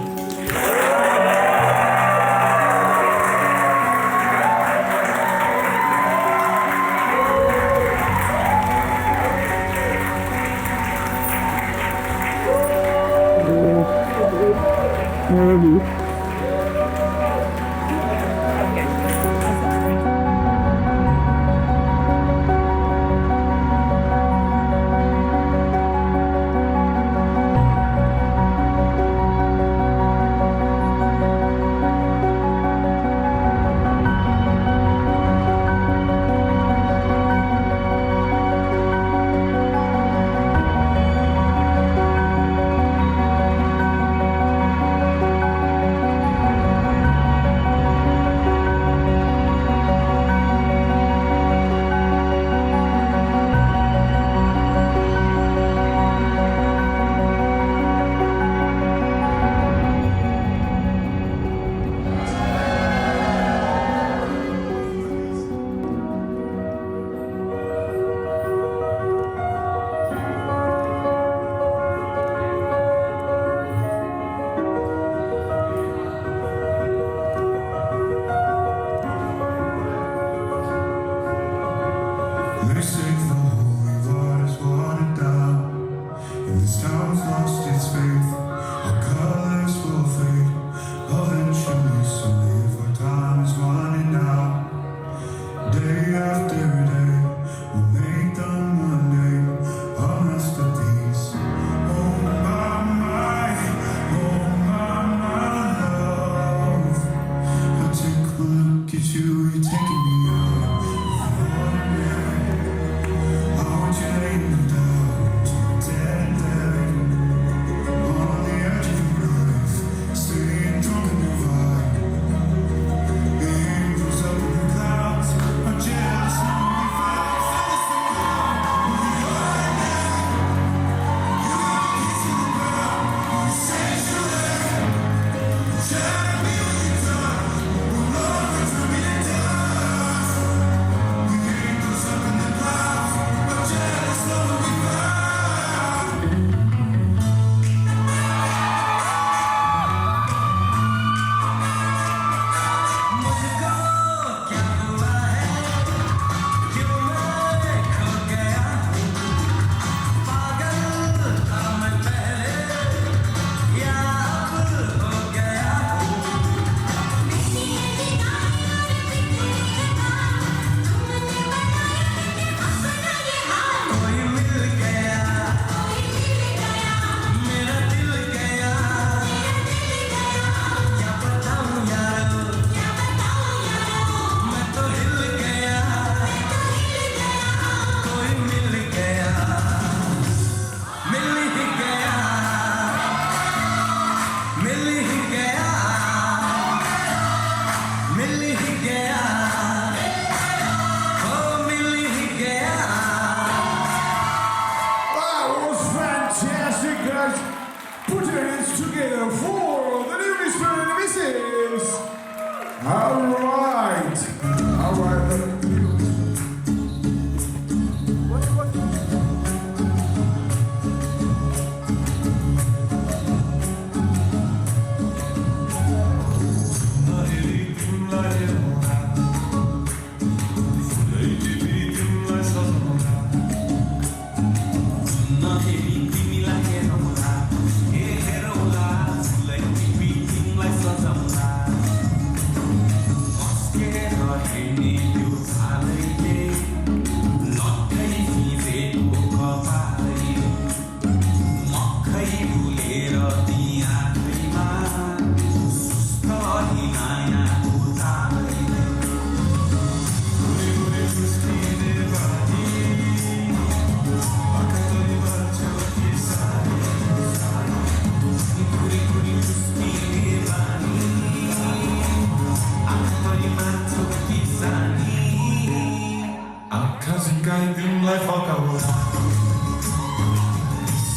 काहीँ तिमीलाई फकाउँछ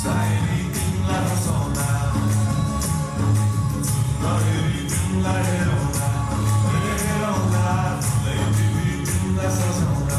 सायरी तिमीलाई हँसाउँदा लहरी तिमीलाई हेराउँदा तिमीलाई सजाउँदा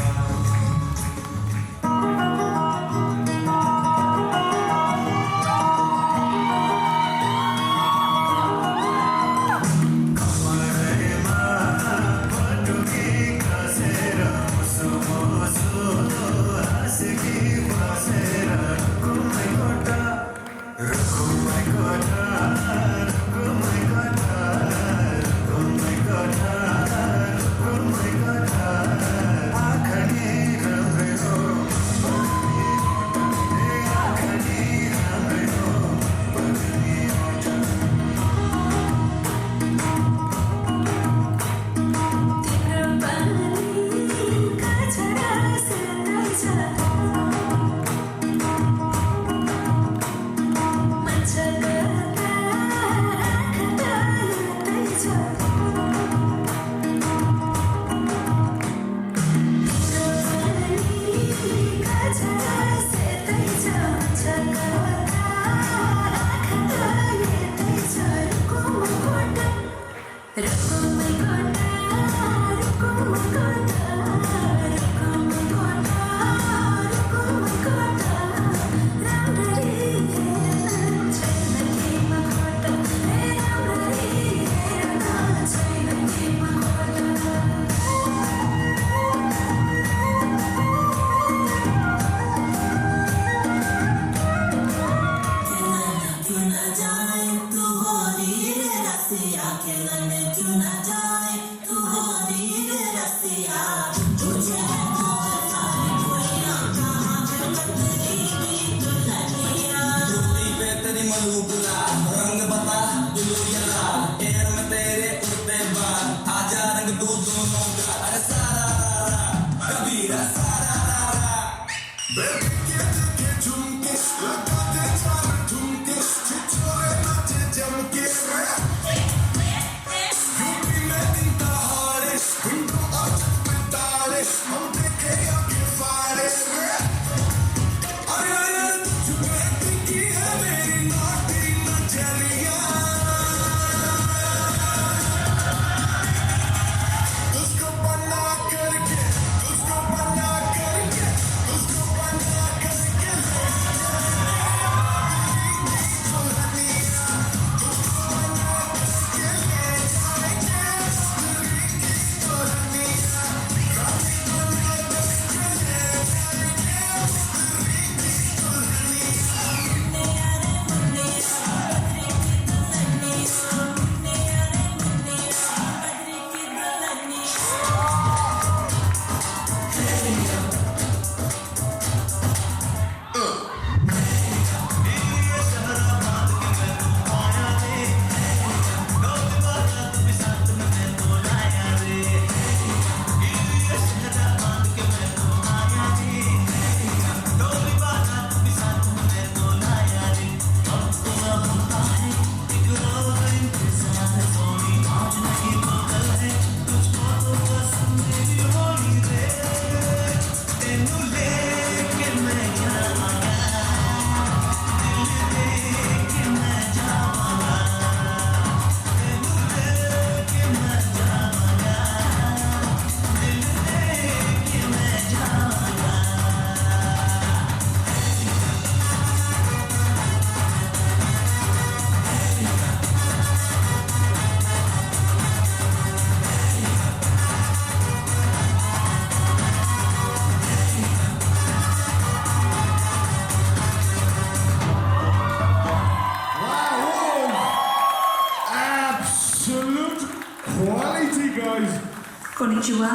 Konnichiwa,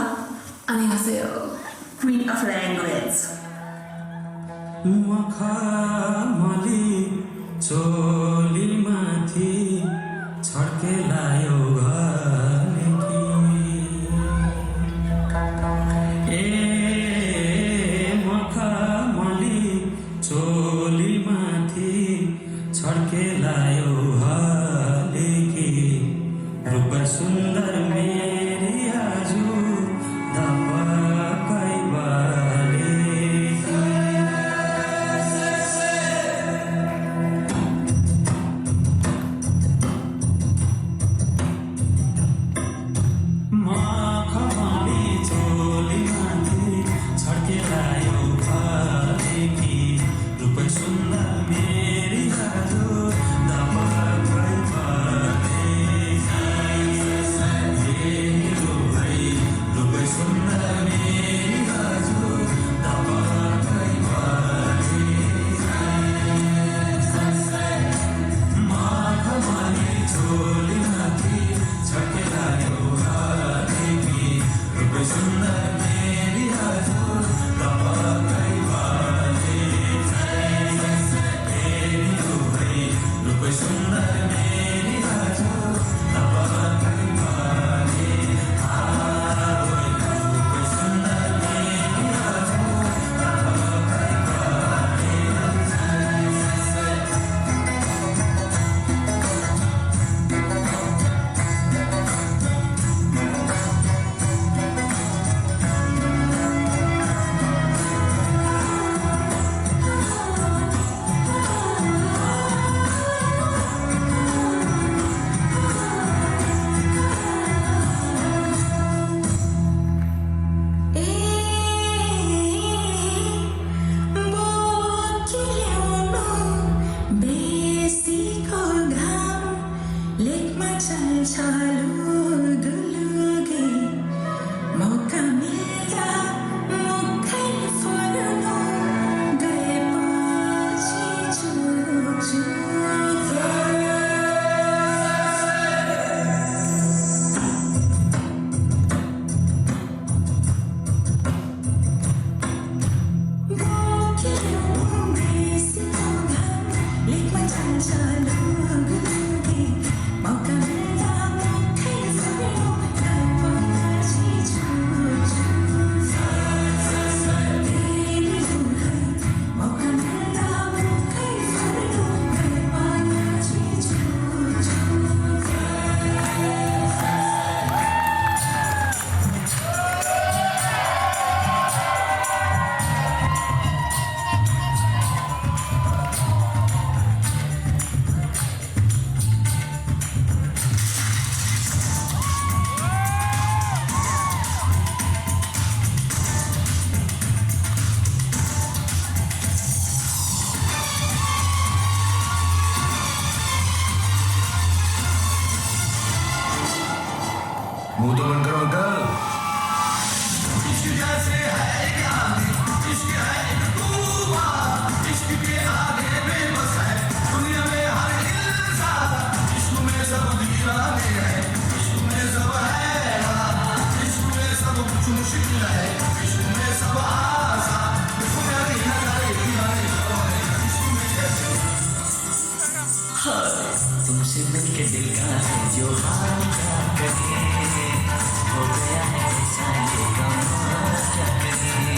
annyeonghaseyo, Queen of Language. मखमली चोली माथि छड्के लायो घरकी ए मखमली चोली माथि छड्के लायो हलेकी रूप सुन्दर मेरी आजु दपकै बाले दिल का है जो हाल क्या करे हो गया है ऐसा ये कमाल क्या करे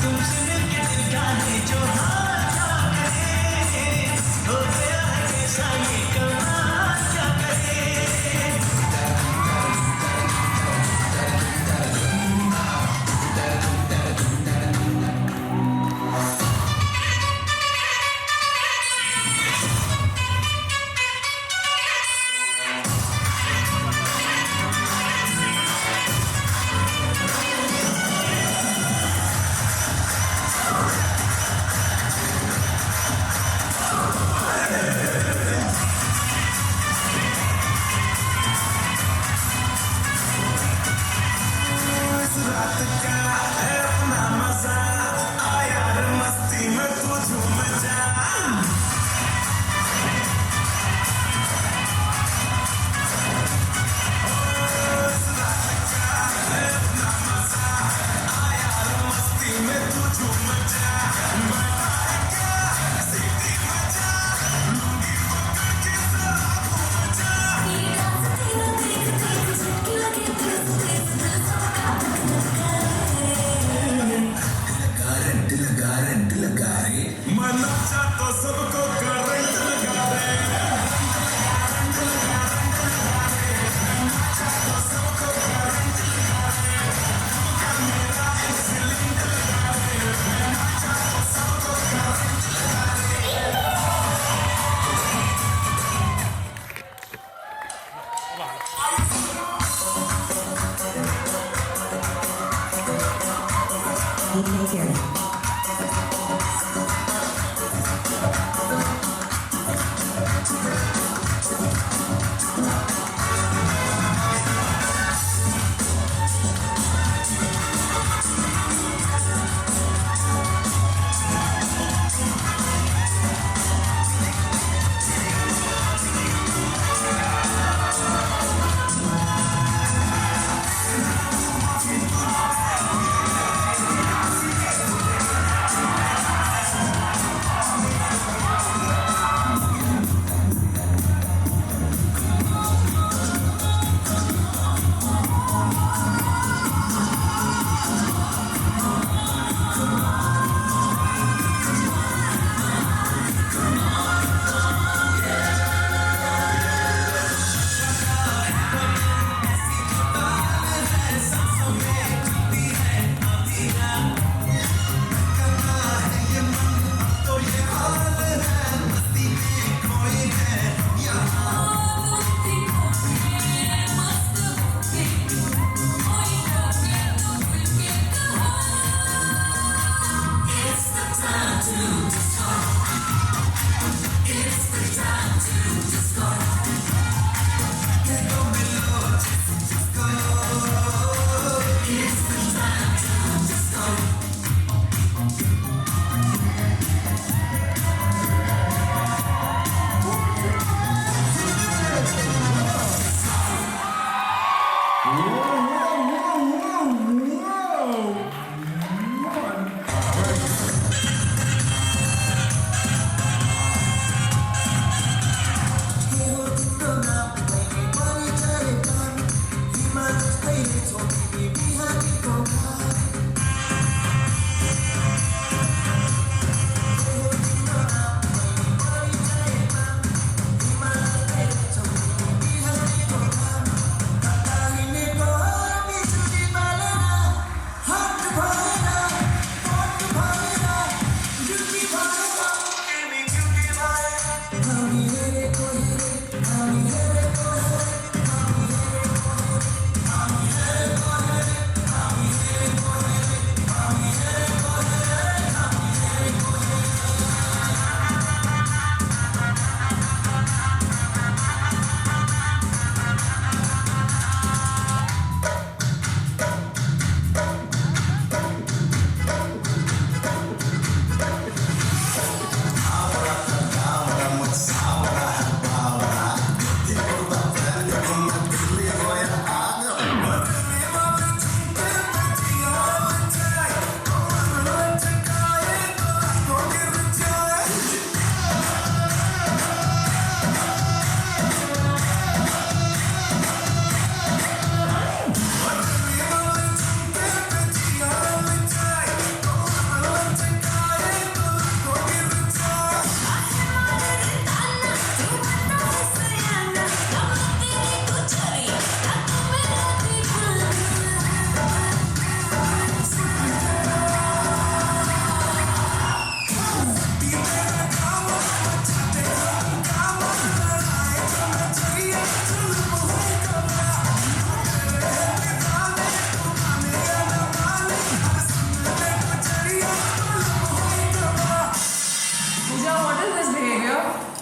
तुमसे मिलके दिल का है जो हाल क्या करे हो गया है ऐसा ये कमाल क्या करे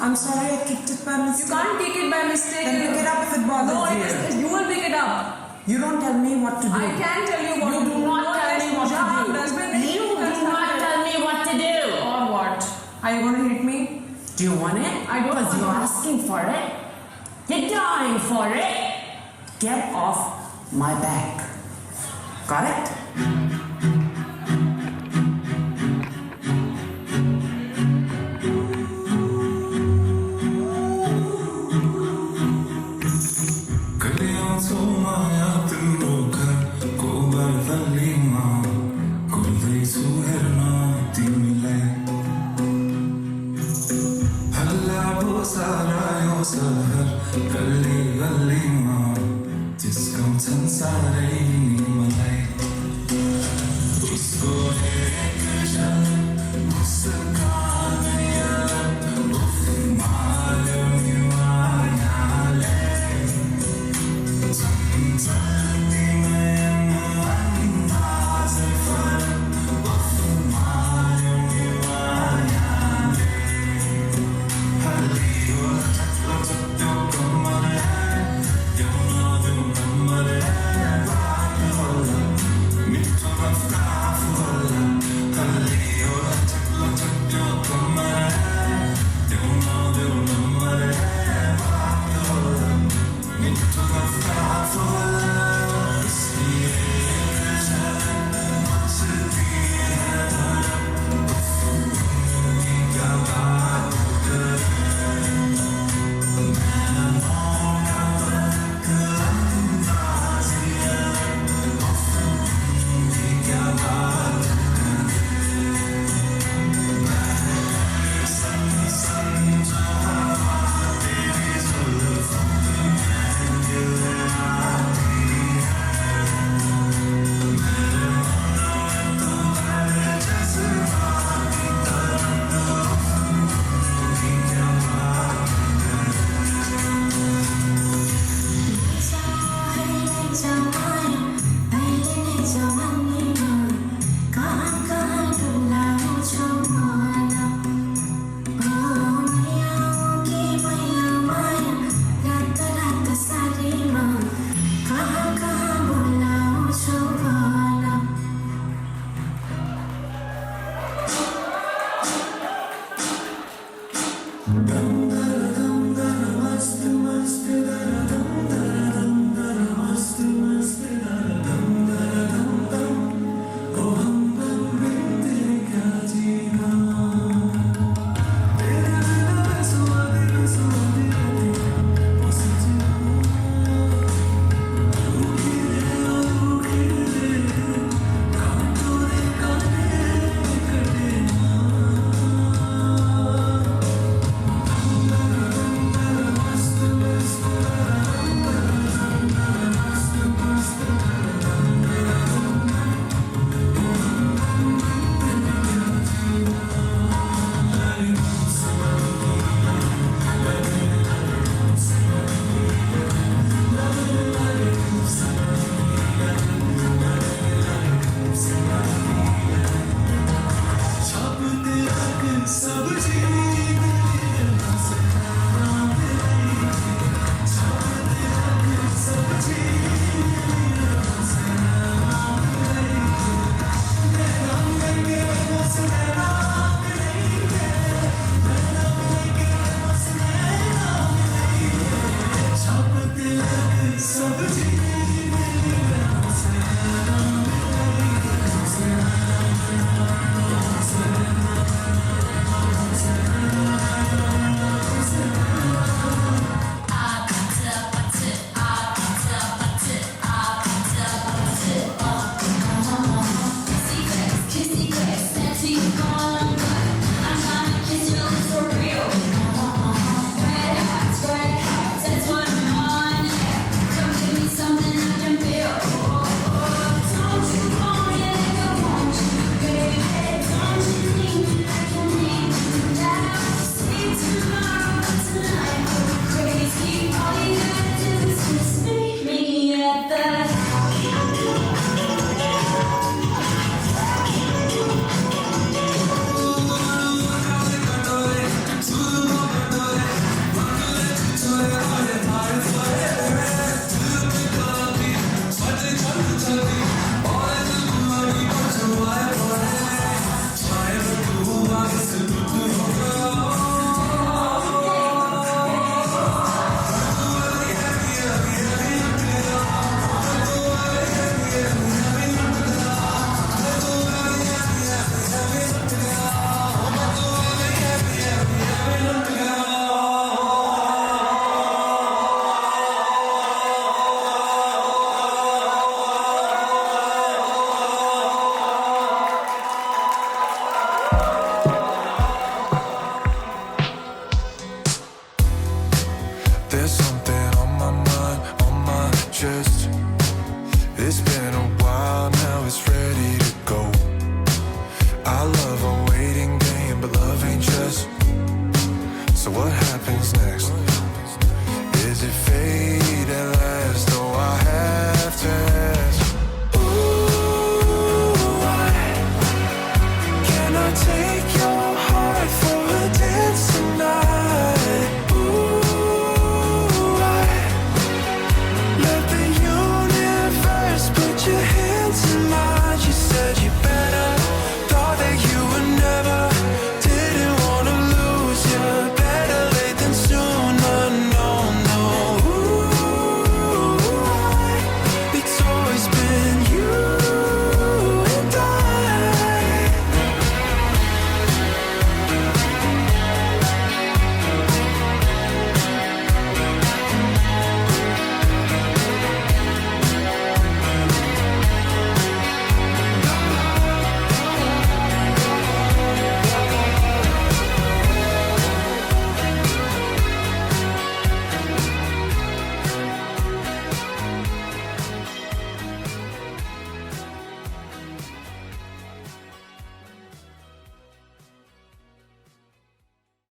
I'm sorry I kicked it by mistake. You can't kick it by mistake. Then pick it up if it bothers no, you. You will pick it up. You don't tell me what to do. I can tell you what to do. You do not tell me what to do. You do not tell me what to do. Or what? Are you going to hit me? Do you want it? I don't. Because you're asking for it. You're dying for it. Get off my back. Got it? So what happens next? Is it fate at last? Oh, I have to ask. Ooh, why can I take